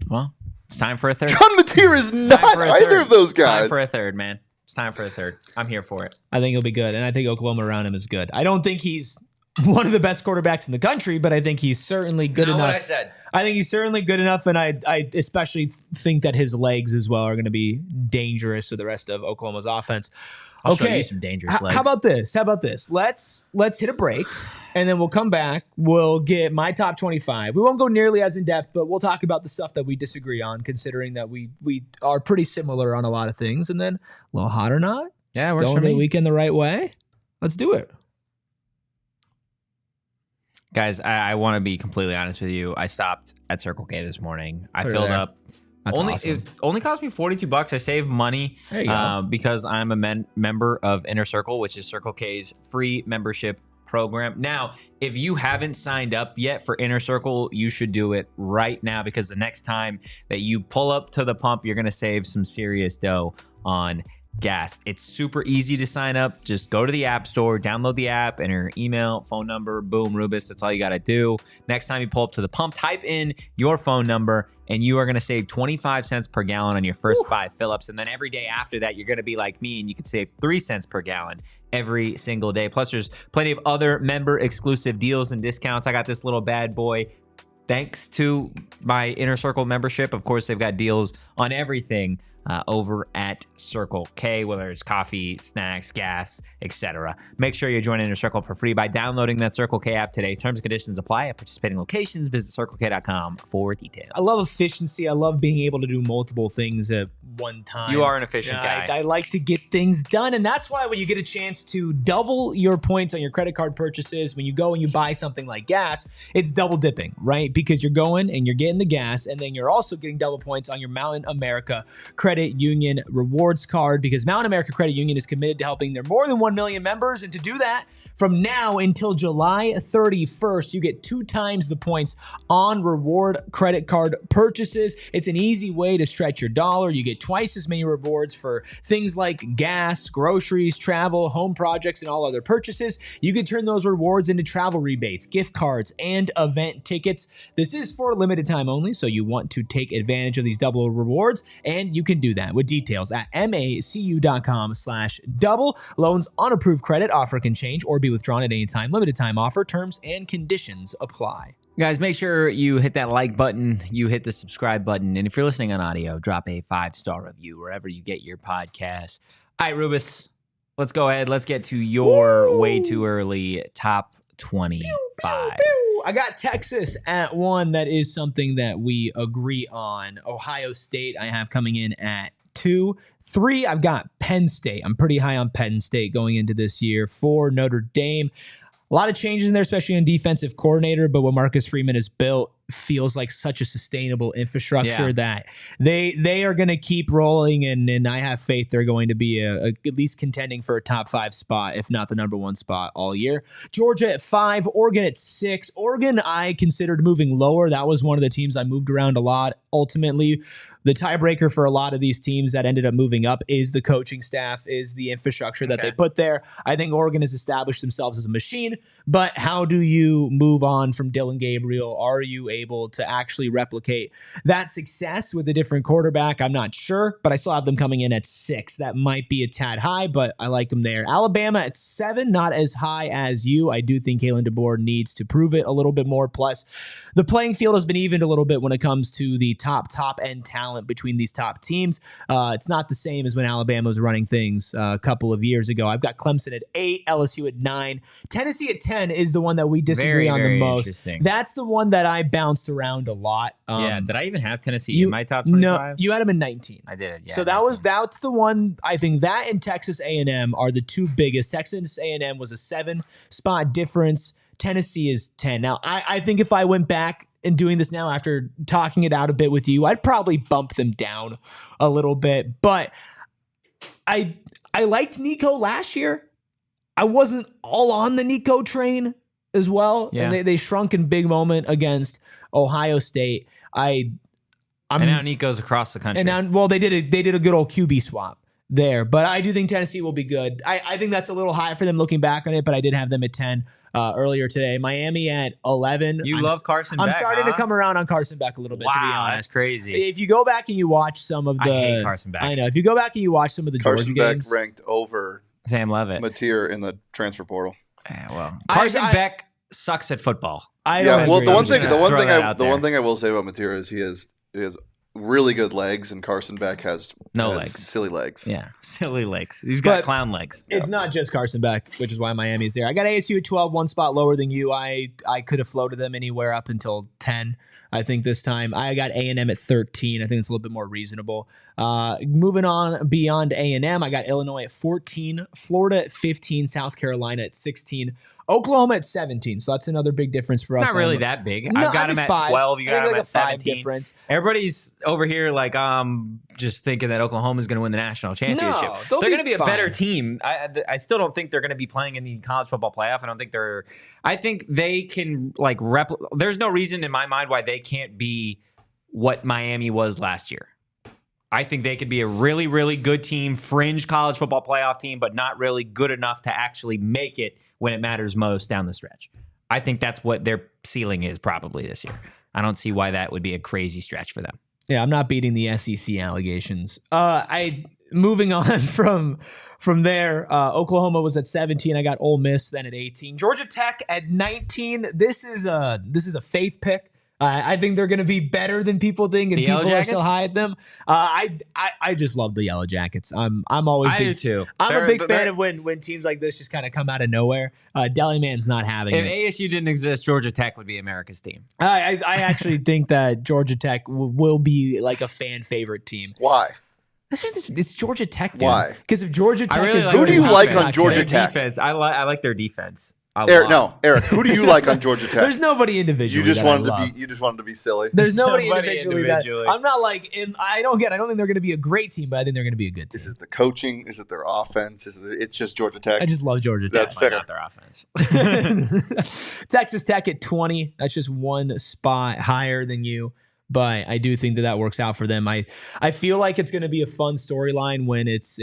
Well, it's time for a third. John Mateer is not for a either third. of those It's guys. time for a third, man. It's time for a third. I'm here for it. I think he'll be good, and I think Oklahoma around him is good. I don't think he's one of the best quarterbacks in the country, but I think he's certainly good Not enough. what I said. I think he's certainly good enough, and I especially think that his legs as well are going to be dangerous with the rest of Oklahoma's offense. I'll show Okay, you some dangerous legs. how about this? Let's hit a break, and then we'll come back. We'll get my top 25. We won't go nearly as in depth, but we'll talk about the stuff that we disagree on, considering that we are pretty similar on a lot of things. And then, a little hot or not, Yeah, works going for to the me. weekend the right way. Let's do it. Guys, I want to be completely honest with you. I stopped at Circle K this morning. I Put it filled there. up. That's awesome. It only cost me $42. I saved money There you go. because I'm a member of Inner Circle, which is Circle K's free membership program. Now, if you haven't signed up yet for Inner Circle, you should do it right now because the next time that you pull up to the pump, you're going to save some serious dough on gas. It's super easy to sign up. Just go to the App Store, download the app, enter your email, phone number, boom, Rubus. That's all you got to do. Next time you pull up to the pump, type in your phone number, and you are going to save 25 cents per gallon on your first 5 fill-ups. And then every day after that, you're going to be like me, and you can save 3 cents per gallon every single day. Plus, there's plenty of other member-exclusive deals and discounts. I got this little bad boy. Thanks to my Inner Circle membership. Of course, they've got deals on everything over at Circle K, whether it's coffee, snacks, gas, etc. Make sure you join Inner Circle for free by downloading that Circle K app today. Terms and conditions apply at participating locations. Visit CircleK.com for details. I love efficiency. I love being able to do multiple things at one time. You are an efficient guy. I like to get things done, and that's why when you get a chance to double your points on your credit card purchases, when you go and you buy something like gas, it's double dipping, right? Because you're going and you're getting the gas, and then you're also getting double points on your Mountain America Credit Union rewards card, because Mountain America Credit Union is committed to helping their more than 1 million members, and to do that, from now until July 31st, you get 2 times the points on reward credit card purchases. It's an easy way to stretch your dollar. You get twice as many rewards for things like gas, groceries, travel, home projects, and all other purchases. You can turn those rewards into travel rebates, gift cards, and event tickets. This is for a limited time only, so you want to take advantage of these double rewards, and you can do that with details at macu.com/double. Loans on approved credit. Offer can change or be withdrawn at any time. Limited time offer. Terms and conditions apply. Guys, make sure you hit that like button, you hit the subscribe button, and if you're listening on audio, drop a 5-star review wherever you get your podcasts. All right, Rubus, let's go ahead. Let's get to your way too early top 25. I got Texas at 1. That is something that we agree on. Ohio State I have coming in at 2. 3, I've got Penn State. I'm pretty high on Penn State going into this year. 4, Notre Dame. A lot of changes in there, especially in defensive coordinator, but what Marcus Freeman has built feels like such a sustainable infrastructure that they are going to keep rolling, and I have faith they're going to be at least contending for a top 5 spot, if not the number 1 spot all year. Georgia at 5, Oregon at 6. Oregon I considered moving lower. That was one of the teams I moved around a lot. Ultimately, the tiebreaker for a lot of these teams that ended up moving up is the coaching staff, is the infrastructure that they put there. I think Oregon has established themselves as a machine, but how do you move on from Dylan Gabriel? Are you able able to actually replicate that success with a different quarterback. I'm not sure, but I still have them coming in at 6. That might be a tad high, but I like them there. Alabama at 7, not as high as you. I do think Kalen DeBoer needs to prove it a little bit more. Plus, the playing field has been evened a little bit when it comes to the top end talent between these top teams. It's not the same as when Alabama was running things a couple of years ago. I've got Clemson at 8, LSU at 9. Tennessee at 10 is the one that we disagree on the most. That's the one that I bounced around a lot. Did I even have Tennessee in my top 25? No, you had them in 19. I did. Yeah. So that's the one. I think that and Texas A&M are the two biggest. Texas A&M was a 7-spot difference. Tennessee is 10. Now, I think if I went back and doing this now after talking it out a bit with you, I'd probably bump them down a little bit. But I liked Nico last year. I wasn't all on the Nico train as well. Yeah. And they shrunk in big moment against Ohio State. And now Nico's across the country. And now, they did a good old QB swap there. But I do think Tennessee will be good. I think that's a little high for them looking back on it, but I did have them at 10 earlier today. Miami at 11. You love Carson Beck, I'm starting to come around on Carson Beck a little bit, to be honest. That's crazy. If you go back and you watch some of the... I hate Carson Beck. I know. If you go back and you watch some of the Georgia games... Carson Beck ranked over Sam Leavitt. Mateer in the transfer portal. Yeah, well, Carson Beck sucks at football. The one thing I will say about Mateer is he has really good legs, and Carson Beck has legs. Silly legs. Yeah, silly legs. He's got clown legs. It's not just Carson Beck, which is why Miami's there. I got ASU at 12, 1 spot lower than you. I could have floated them anywhere up until 10. I think this time I got A&M at 13. I think it's a little bit more reasonable. Moving on beyond A&M, I got Illinois at 14, Florida at 15, South Carolina at 16, Oklahoma at 17. So that's another big difference for us. Not really that big. I've got them at 12. You got them at 17. Difference. Everybody's over here just thinking that Oklahoma is going to win the national championship. No, they're going to be a better team. I still don't think they're going to be playing in the college football playoff. I think they can there's no reason in my mind why they can't be what Miami was last year. I think they could be a really, really good team, fringe college football playoff team, but not really good enough to actually make it when it matters most down the stretch. I think that's what their ceiling is probably this year. I don't see why that would be a crazy stretch for them. Yeah, I'm not beating the SEC allegations. Moving on from there, Oklahoma was at 17. I got Ole Miss then at 18. Georgia Tech at 19. This is a faith pick. I think they're going to be better than people think, and people are so high at them. I just love the Yellow Jackets. I'm always. I do too. I'm a big fan of when teams like this just kind of come out of nowhere. Dellyman's not having it. If ASU didn't exist, Georgia Tech would be America's team. I actually think that Georgia Tech will be like a fan favorite team. Why? It's Georgia Tech, dude. Why? Because if Georgia Tech is who do you like on Georgia Tech? Defense. I like their defense. Eric, who do you like on Georgia Tech? There's nobody individually. You just wanted to be silly. There's nobody individually. I'm not I don't think they're going to be a great team, but I think they're going to be a good team. Is it the coaching? Is it their offense? It's just Georgia Tech? I just love Georgia Tech. That's fair. Not their offense. Texas Tech at 20. That's just 1 spot higher than you. But I do think that works out for them. I feel like it's going to be a fun storyline when it's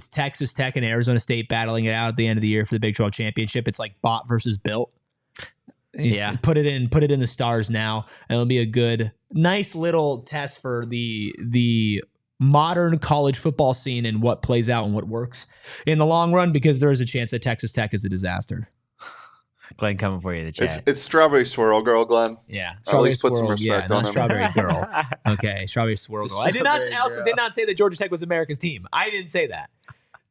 Texas Tech and Arizona State battling it out at the end of the year for the Big 12 championship. It's like bought versus built. Yeah, put it in the stars now, and it'll be a good, nice little test for the modern college football scene and what plays out and what works in the long run. Because there is a chance that Texas Tech is a disaster. Glenn coming for you in the chat. It's Strawberry Swirl Girl, Glenn. Yeah. At least put some respect on him. Strawberry Girl. Okay, Strawberry Swirl Girl. I did not say that Georgia Tech was America's team. I didn't say that.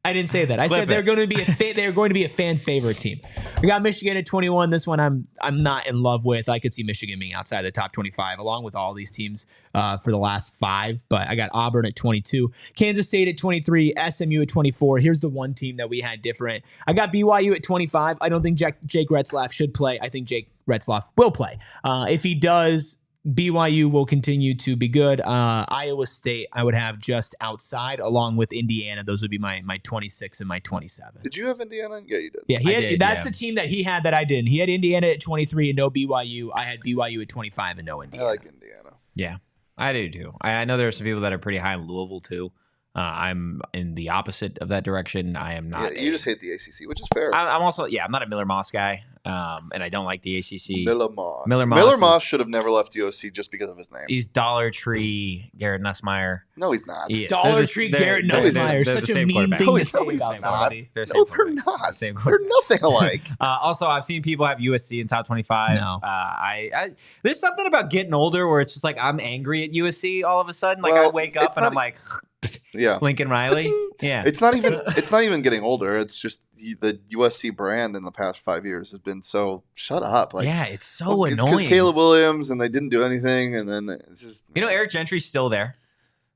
I said they're going to be a fan favorite team. We got Michigan at 21. This one I'm not in love with. I could see Michigan being outside the top 25 along with all these teams for the last 5. But I got Auburn at 22, Kansas State at 23, SMU at 24. Here's the one team that we had different. I got BYU at 25. I don't think Jake Retzlaff should play. I think Jake Retzlaff will play. If he does, BYU will continue to be good. Iowa State, I would have just outside, along with Indiana. Those would be my 26 and my 27. Did you have Indiana? Yeah, you did. Yeah, that's the team that he had that I didn't. He had Indiana at 23 and no BYU. I had BYU at 25 and no Indiana. I like Indiana. Yeah, I do too. I know there are some people that are pretty high in Louisville too. I'm in the opposite of that direction. I am not. Yeah, you just hate the ACC, which is fair. I'm also, I'm not a Miller Moss guy, and I don't like the ACC. Miller Moss. Miller Moss should have never left USC just because of his name. He's Dollar Tree Garrett Nussmeier. No, he's not. He is. Dollar Tree Garrett Nussmeier. They're Such the a same mean quarterback. thing to No, say he's about not. somebody. They're No, they're not. Same They're quarterback. nothing alike. Also, I've seen people have USC in top 25. No. I there's something about getting older where it's just like I'm angry at USC all of a sudden. Like Well, I wake up and I'm like, Yeah. Lincoln Riley. Yeah. It's not even getting older. It's just the USC brand in the past 5 years has been so shut up. Like, yeah, it's so it's annoying. because Caleb Williams and they didn't do anything, and then it's just Eric Gentry's still there.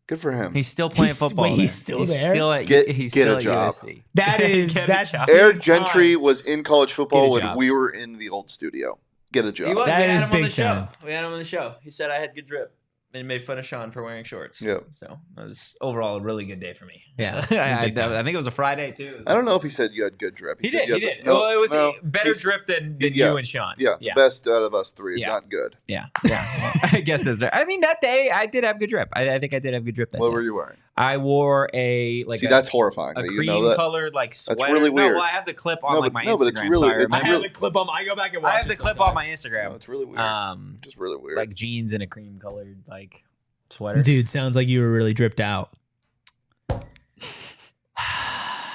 good for him. He's still playing football. Wait, he's still there? He's Get still a at job. USC. That's Eric big Gentry time. was in college football Get a when job. we were in the old studio. Get a He job. was. That We had is him on the big time. show. We had him on the show. He said I had good drip. And he made fun of Sean for wearing shorts. Yeah. So it was overall a really good day for me. Yeah. I Big time. think it was a Friday too. I don't know if he said you had good drip. He said did. you He had did. the- Well, it was no, better he's- drip than yeah. you and Sean. Yeah, the best out of us three. Yeah. Not good. Yeah. I guess that's right. I mean, that day I did have good drip. I think I did have good drip that What day. were you wearing? I wore a See, that's horrifying. a That you cream know that. colored like sweater. really weird. No, well, I have the clip on No, like but- my no, Instagram. but it's really- so I it's I remember- have the clip on. I go back and watch. I have the it clip on my sometimes. Instagram. No, it's really weird. Just really weird. Like jeans and a cream colored like sweater. Dude, sounds like you were really dripped out.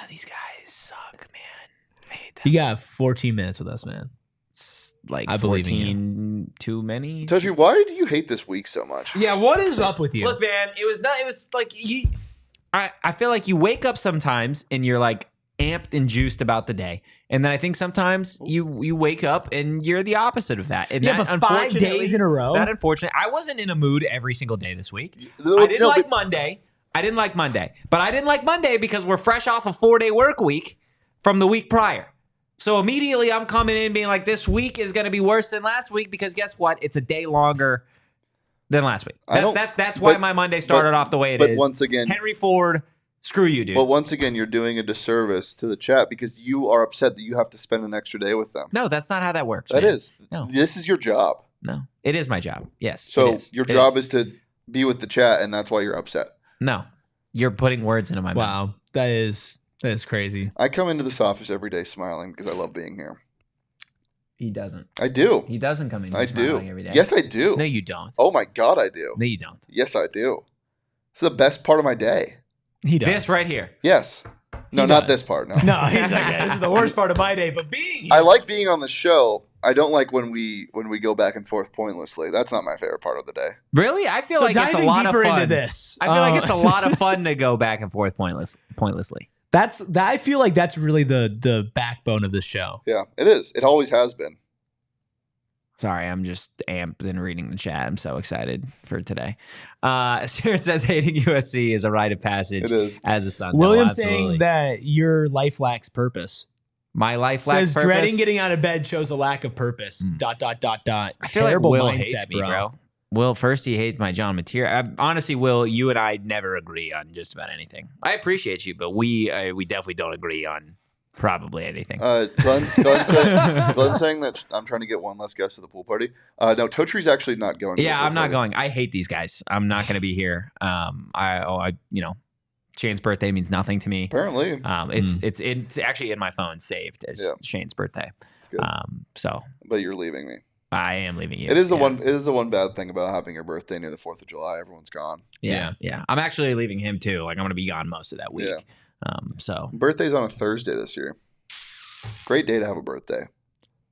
These guys suck, man. I hate that. You got 14 minutes with us, man. It's like I believe in you. 14 too many. Totri, why do you hate this week so much? Yeah, what is up with you? Look, man, it was like you. I feel like you wake up sometimes and you're like amped and juiced about the day, and then I think sometimes you wake up and you're the opposite of that. And yeah, that, but 5 days in a row. That unfortunate. I wasn't in a mood every single day this week. No, I didn't no, like but- Monday. I didn't like Monday, but I didn't like Monday because we're fresh off a 4-day work week from the week prior. So immediately I'm coming in being like, this week is going to be worse than last week because guess what? It's a day longer than last week. That's why my Monday started off the way it is. But once again, Henry Ford, screw you, dude. but once again, you're doing a disservice to the chat because you are upset that you have to spend an extra day with them. No, that's not how that works. That man. is. No. This is your job. No, it is my job. Yes. So it is. your It job is to be with the chat, and that's why you're upset. No, you're putting words into my mouth. Wow, that is crazy. I come into this office every day smiling because I love being here. He doesn't. I do. He doesn't come in. I here smiling do. every day. Yes, I do. No, you don't. Oh my God, I do. No, you don't. Yes, I do. It's the best part of my day. He does. This right here. Yes. No, He not does. this part. No. No, he's like, yeah, this is the worst part of my day. But being here, I like being on the show. I don't like when we go back and forth pointlessly. That's not my favorite part of the day. Really? I feel so like it's a diving lot of deeper fun. into this. I feel like it's a lot of fun to go back and forth pointlessly. I feel like that's really the backbone of this show. Yeah, it is. It always has been. Sorry, I'm just amped and reading the chat. I'm so excited for today. Stuart says hating USC is a rite of passage. It is. As a Sun Devil. William Absolutely. saying that your life lacks purpose. My life lacks Says purpose. dreading getting out of bed shows a lack of purpose. ... I feel Terrible like Will mindset, hates me, bro. Will, first he hates my John material. Honestly, Will, you and I never agree on just about anything. I appreciate you, but we definitely don't agree on probably anything. Glenn's saying that I'm trying to get one less guest to the pool party. No, Totri's actually not going. To the Yeah, pool I'm not party. going. I hate these guys. I'm not going to be here. Shane's birthday means nothing to me. Apparently, It's actually in my phone saved as Shane's birthday. it's good. So But you're leaving me. I am leaving you. It is the Yeah. one. It is the one bad thing about having your birthday near the 4th of July. Everyone's gone. Yeah. I'm actually leaving him too. Like I'm going to be gone most of that week. Yeah. So Birthday's on a Thursday this year. Great day to have a birthday.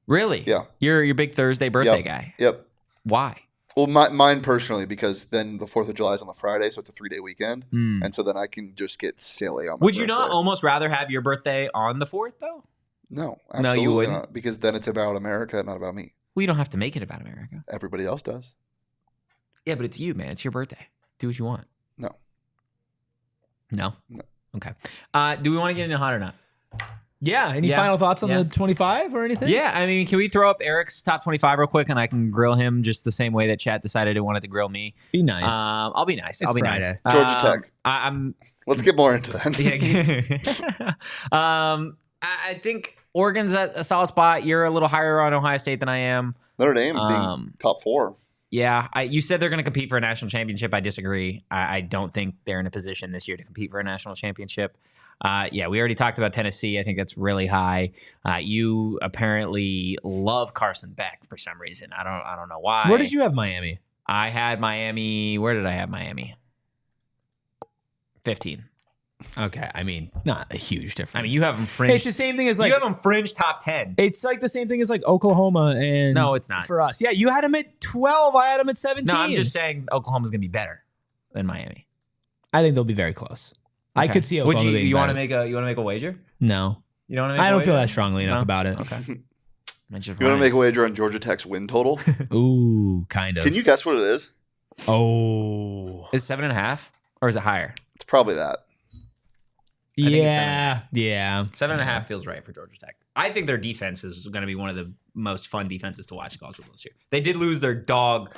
really, Yeah. you're your big Thursday birthday Yep. guy. Yep. Why? Well, mine personally, because then the 4th of July is on the Friday, so it's a 3-day weekend, Hmm. and so then I can just get silly on my Would you not birthday. almost rather have your birthday on the 4th though? No, No, you absolutely wouldn't? not, because then it's about America, not about me. Well, you don't have to make it about America. Everybody else does. Yeah, but it's you, man. It's your birthday. Do what you want. No. No? No. Okay. Do we want to get into hot or not? Yeah. Any Yeah. final thoughts on Yeah. the 25 or anything? Yeah, I mean, can we throw up Eric's top 25 real quick and I can grill him just the same way that chat decided it wanted to grill me? Be nice. I'll be nice. It's I'll be Friday. nice. Georgia Tech. I'm Let's get more into that. yeah. I think Oregon's at a solid spot. You're a little higher on Ohio State than I am. Notre Dame being Um, top 4. Yeah, you said they're going to compete for a national championship. I disagree. I don't think they're in a position this year to compete for a national championship. Yeah, we already talked about Tennessee. I think that's really high. You apparently love Carson Beck for some reason. I don't know why. Where did you have Miami? I had Miami. Where did I have Miami? 15. Okay, I mean, not a huge difference. I mean, you have them fringe. It's the same thing as like you have them fringe top 10. It's like the same thing as like Oklahoma and No, it's not. for us. Yeah, you had them at 12. I had them at 17. No, I'm just saying Oklahoma's going to be better than Miami. I think they'll be very close. I Okay. could see Oklahoma being you want better. to make a wager? No, You don't want to make I a don't wager? feel that strongly enough No? about it. Okay. You want to make a wager on Georgia Tech's win total? Ooh, kind of. Can you guess what it is? Oh, Is 7.5 or is it higher? It's probably that. think it's yeah. 7.5 feels right for Georgia Tech. I think their defense is going to be one of the most fun defenses to watch in college football this year. They did lose their dog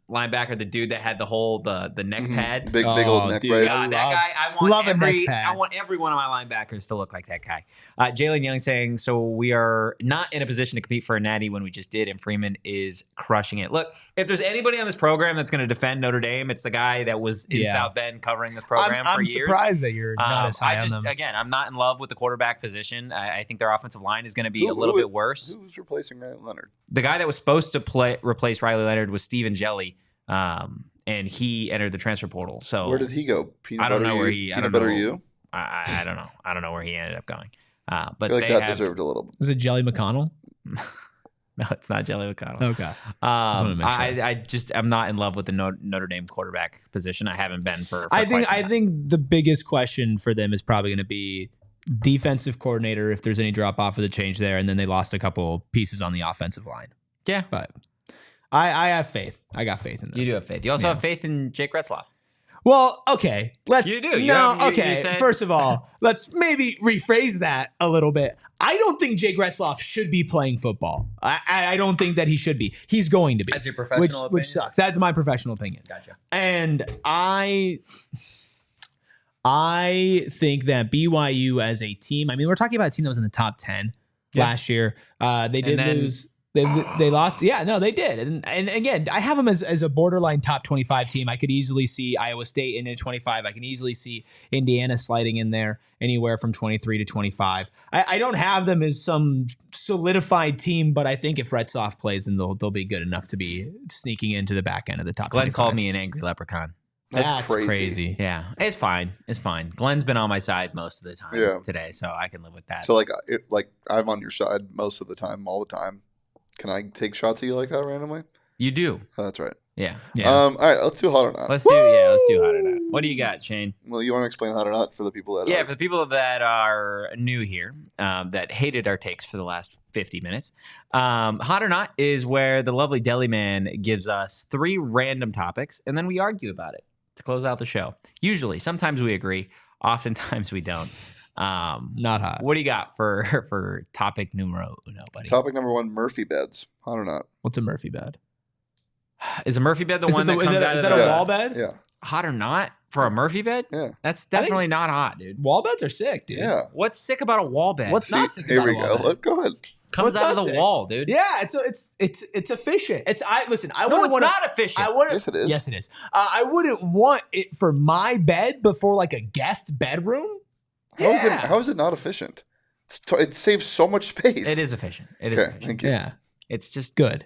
linebacker, the dude that had the neck pad. Big old neck dude, brace. God, that guy, love a neck pad. I want every one of my linebackers to look like that guy. Jalen Young saying, so we are not in a position to compete for a natty when we just did, and Freeman is crushing it. Look, if there's anybody on this program that's going to defend Notre Dame, it's the guy that was in South Bend covering this program for years. I'm surprised that you're not as high on them. Again, I'm not in love with the quarterback position. I think their offensive line is going to be a little bit worse. Who's replacing Riley Leonard? The guy that was supposed to replace Riley Leonard was Steven Jelly, and he entered the transfer portal. So Where did he go? I don't know where he. I Peanut don't butter know. you? I don't know. I don't know where he ended up going. I But feel like they that have, deserved a little. Is it Jelly McConnell? No, it's not Jelly McConnell. Okay. wanna make sure. I'm not in love with the Notre Dame quarterback position. I haven't been for I quite some time. think the biggest question for them is probably going to be defensive coordinator, if there's any drop off or the change there, and then they lost a couple pieces on the offensive line. Yeah, But I have faith. I got faith in them. you do have faith. You also have faith in Jake Retzlaff. Well, okay. Let's You do. okay. said- First of all, let's maybe rephrase that a little bit. I don't think Jake Retzlaff should be playing football. I don't think that he should be. He's going to be. That's your professional opinion? Which sucks. That's my professional opinion. Gotcha. And I think that BYU as a team, I mean, we're talking about a team that was in the top 10 last year. They did lose. They lost. Yeah, no, they did. And again, I have them as a borderline top 25 team. I could easily see Iowa State in at 25. I can easily see Indiana sliding in there anywhere from 23 to 25. I don't have them as some solidified team, but I think if Retzlaff plays, then they'll be good enough to be sneaking into the back end of the top 25. Glenn called me an angry leprechaun. That's crazy. Yeah, it's fine. It's fine. Glenn's been on my side most of the time today, so I can live with that. So like I'm on your side most of the time, all the time. Can I take shots at you like that randomly? You do. Oh, that's right. Yeah. All right, let's do hot or not. Let's do hot or not. What do you got, Shane? Well, you want to explain hot or not for the people that For the people that are new here, that hated our takes for the last 50 minutes, hot or not is where the lovely Deli Man gives us 3 random topics, and then we argue about it to close out the show. Usually, sometimes we agree, oftentimes we don't. Not hot. What do you got for topic numero uno, buddy? Topic number 1: Murphy beds. Hot or not? What's a Murphy bed? Is a Murphy bed the one that comes out is of that the a wall bed? Yeah. hot or not for a Murphy bed? Yeah. That's definitely not hot, dude. Wall beds are sick, dude. Yeah. What's sick about a wall bed? What's not sick Here about we a wall go. bed? Go ahead. comes what's out of not the sick? wall, dude? Yeah, it's efficient. Listen. I No, wouldn't it's want not efficient. I wouldn't. Yes, it is. Yes, it is. I wouldn't want it for my bed before like a guest bedroom. How is it not efficient? It saves so much space. It is efficient. It is Okay, efficient. thank you. Yeah, It's just good.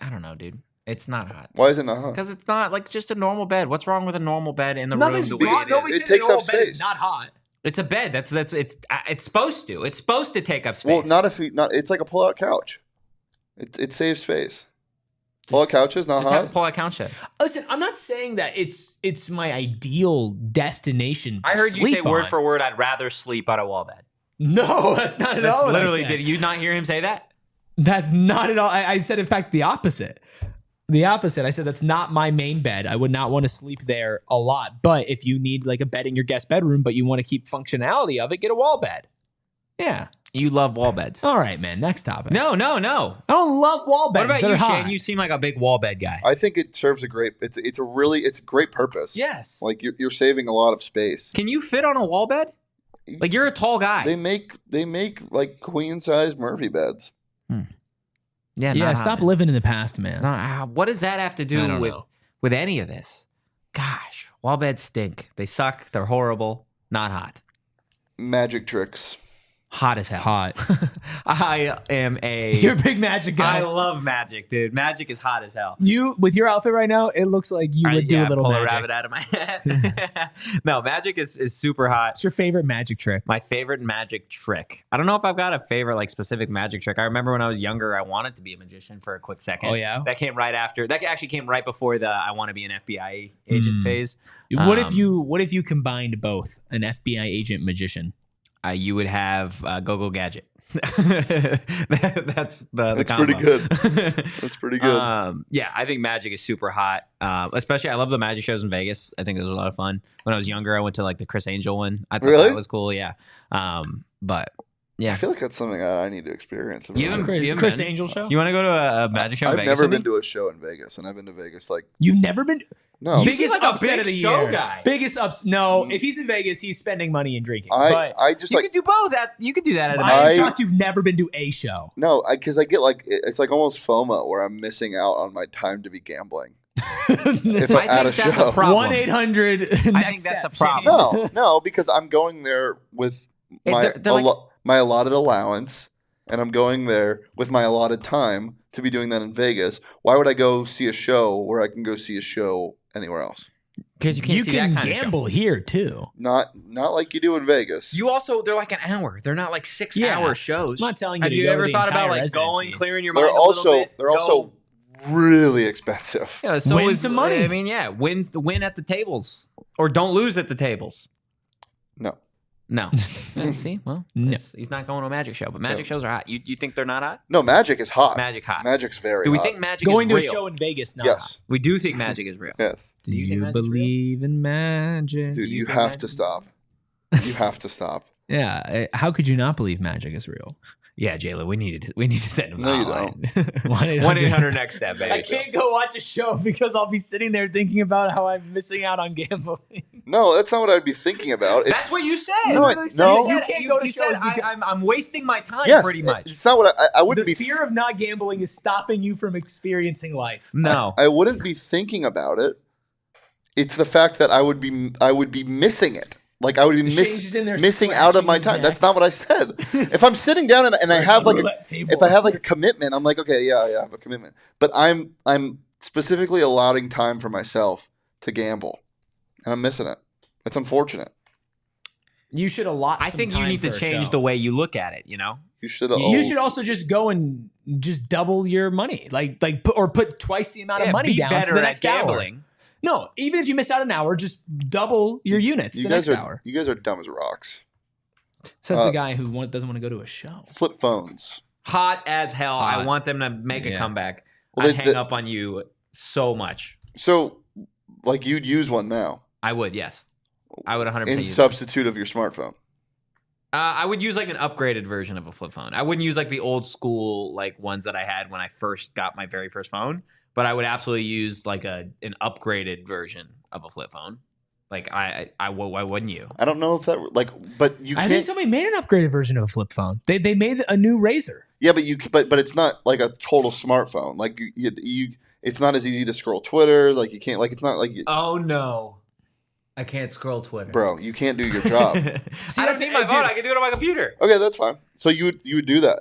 I don't know, dude. It's not hot. Why is it not hot? Because it's not like just a normal bed. What's wrong with a normal bed in the Nothing's room? the way wrong. it is? Nobody It said takes the normal up bed is space. not hot. It's a bed. It's supposed to. It's supposed to take up space. Well, not if it's like a pull-out couch. It saves space. Pull-out couch is not just have a hot. pull-out couch set. Listen, I'm not saying that it's my ideal destination. To I heard you say sleep word on. for word, I'd rather sleep on a wall bed. No, that's not at That's all. what I literally. said. Did you not hear him say that? That's not at all. I said, in fact, the opposite. The opposite. I said that's not my main bed. I would not want to sleep there a lot. But if you need like a bed in your guest bedroom, but you want to keep functionality of it, get a wall bed. Yeah. You love wall beds. All right, man. Next topic. No. I don't love wall beds. What about They're you, hot. Shane? You seem like a big wall bed guy. I think it serves a great. It's a great purpose. Yes. Like you're saving a lot of space. Can you fit on a wall bed? Like you're a tall guy. They make like queen size Murphy beds. Yeah, Yeah, not stop hot. living in the past, man. What does that have to I do don't with know. with any of this? Gosh, wall beds stink. They suck. They're horrible. Not hot. Magic tricks. Hot as hell. Hot. I am a. You're a big Magic guy. I love magic, dude. Magic is hot as hell. You with your outfit right now, it looks like you would do a little pull magic. a rabbit out of my head. No, magic is super hot. What's your favorite magic trick? My favorite magic trick. I don't know if I've got a favorite like specific magic trick. I remember when I was younger, I wanted to be a magician for a quick second. Oh, yeah? That came right after. That actually came right before the I want to be an FBI agent phase. What if you combined both, an FBI agent magician? You would have Go Gadget. That's the That's combo. pretty good. That's pretty good. Yeah, I think magic is super hot. Especially, I love the magic shows in Vegas. I think those are a lot of fun. When I was younger, I went to like the Chris Angel one. I thought Really? that was cool. Yeah. But yeah, I feel like that's something I need to experience. You haven't Chris been? Angel show? You want to go to a magic show in I've Vegas? never with me? been to a show in Vegas, and I've been to Vegas like You've never been. no. You Biggest seem like a upset big of the show year. guy. Biggest ups. No, if he's in Vegas, he's spending money and drinking. I but just You like could do both. You could do that at a I magic am I- show. shocked you've never been to a show. no, because I get like it's like almost FOMO where I'm missing out on my time to be gambling. If I I'm at a think that's show, a problem. 1-800. I think that's a problem. no, because I'm going there with my they're like- my allotted allowance, and I'm going there with my allotted time to be doing that in Vegas. Why would I go see a show where I can go see a show anywhere else? Because you can't You see can that kind gamble of show. here too. Not like you do in Vegas. You also, they're like an hour. They're not like 6 Yeah. hour shows. I'm not telling you Have to you go ever the thought about entire like going, residency. clearing your they're mind a little also bit? they're also really expensive. Yeah, so Win is some money. I mean, yeah, win at the tables or don't lose at the tables. No. No. Yeah, see, well, No. he's not going to a magic show, but magic shows are hot. You think they're not hot? No, magic is hot. Magic hot. Magic's very Do we hot. think magic Going is to a real? show in Vegas now. Yes. We do think magic is real. Yes. Do you think you magic's real? believe in magic? Dude, you think have magic to is stop. You have to stop. Yeah. How could you not believe magic is real? Yeah, Jayla, we need to send him. No, you don't. 1-800 next step, baby. I can't go watch a show because I'll be sitting there thinking about how I'm missing out on gambling. No, that's not what I'd be thinking about. It's That's what you said. No, You literally no. said- You can't go to you said, shows because- I'm wasting my time yes, pretty much. It's not what I wouldn't The be. fear of not gambling is stopping you from experiencing life. No. I wouldn't be thinking about it. It's the fact that I would be missing it. Like I would be Shane's just in there missing out of scratching my his time. neck. That's not what I said. If I'm sitting down and I have like if I have like a commitment, I'm like, okay, yeah, I have a commitment. But I'm specifically allotting time for myself to gamble, and I'm missing it. It's unfortunate. You should allot. I some think you time need to for a change show. the way you look at it, you know? You should. You should also just go and just double your money, put twice the amount of money be down better for the at next hour. gambling. No, even if you miss out an hour, just double your units You the guys next are hour. you guys are dumb as rocks. Says the guy who doesn't want to go to a show. Flip phones. Hot as hell. Hot. I want them to make a Yeah. comeback. Well, I hang up on you so much. So, like you'd use one now I would, yes. I would 100% in use it. substitute of your smartphone. I would use like an upgraded version of a flip phone. I wouldn't use like the old school like ones that I had when I first got my very first phone, but I would absolutely use like an upgraded version of a flip phone. Like why wouldn't you? I don't know if that but you I can't. think somebody made an upgraded version of a flip phone. They made a new Razor. Yeah, but it's not like a total smartphone. Like you it's not as easy to scroll Twitter. Like you can't. Like it's not like Oh no. I can't scroll Twitter. bro, you can't do your job. I don't need my phone. I can do it on my computer. Okay, that's fine. So you would do that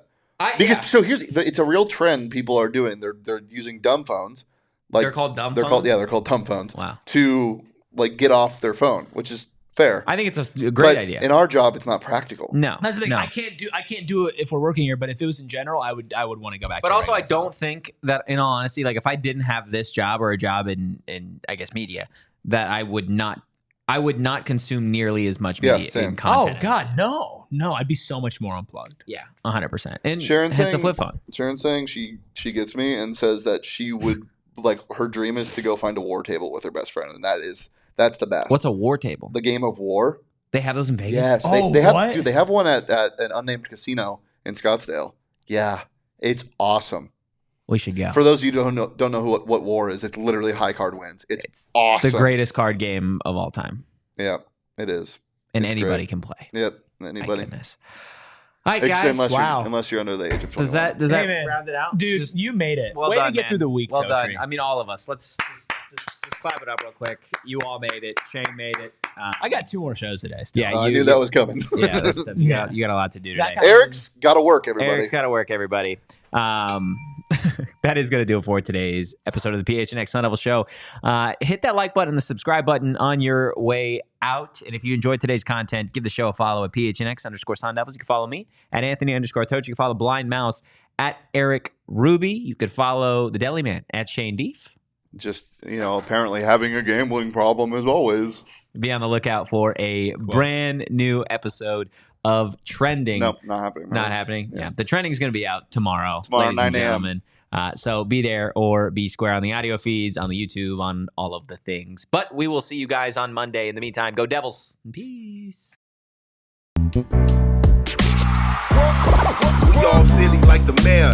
because Yeah. so it's a real trend people are doing. They're using dumb phones. Like They're called dumb They're phones? called they're called dumb phones. Wow. To like get off their phone, which is fair. I think it's a great But idea. in our job, it's not practical. No. That's the thing. No. I can't do it if we're working here. But if it was in general, I would want to go back. But to also, I regular phone. don't think that, in all honesty, like if I didn't have this job or a job in I guess media, that I would not consume nearly as much Yeah, media same. in content. Oh God, no! I'd be so much more unplugged. Yeah, 100%. And Sharon hence the saying- flip phone. Sharon's saying she gets me and says that she would like her dream is to go find a war table with her best friend, and that's the best. What's a war table? the game of war? They have those in Vegas. Yes, Oh, they have. what? Dude, they have one at an unnamed casino in Scottsdale. Yeah, it's awesome. We should go. For those of you who don't know what war is, it's literally high card wins. It's awesome. the greatest card game of all time, Yeah, it is. and It's anybody great. can play. Yep, My anybody. goodness. All right, guys. Unless you're under the age of 21. Does that Hey, man. round it out? Dude, you made it. Well Way done, to get man. through the week, Well Totri. done. I mean, all of us. Let's just clap it up real quick. You all made it. Shane made it. I got 2 more shows today. Still. Yeah, I knew that was coming. Yeah, you got a lot to do today. Eric's got to work, everybody. Eric's got to work, everybody. That is going to do it for today's episode of the PHNX Sun Devils Show. Hit that like button and the subscribe button on your way out. And if you enjoyed today's content, give the show a follow at PHNX_Sun Devils. You can follow me at Anthony_Totri. You can follow Blind Mouse at Erik Ruby. You could follow the Deli Man at Shane Dief. Just, apparently having a gambling problem as always. Be on the lookout for a brand new episode of Trending. Nope, not happening. Not happening. Yeah. The Trending is going to be out tomorrow. Tomorrow, ladies and 9 a.m. gentlemen. So be there or be square on the audio feeds, on the YouTube, on all of the things. But we will see you guys on Monday. In the meantime, go Devils. Peace. We all silly like the mayor.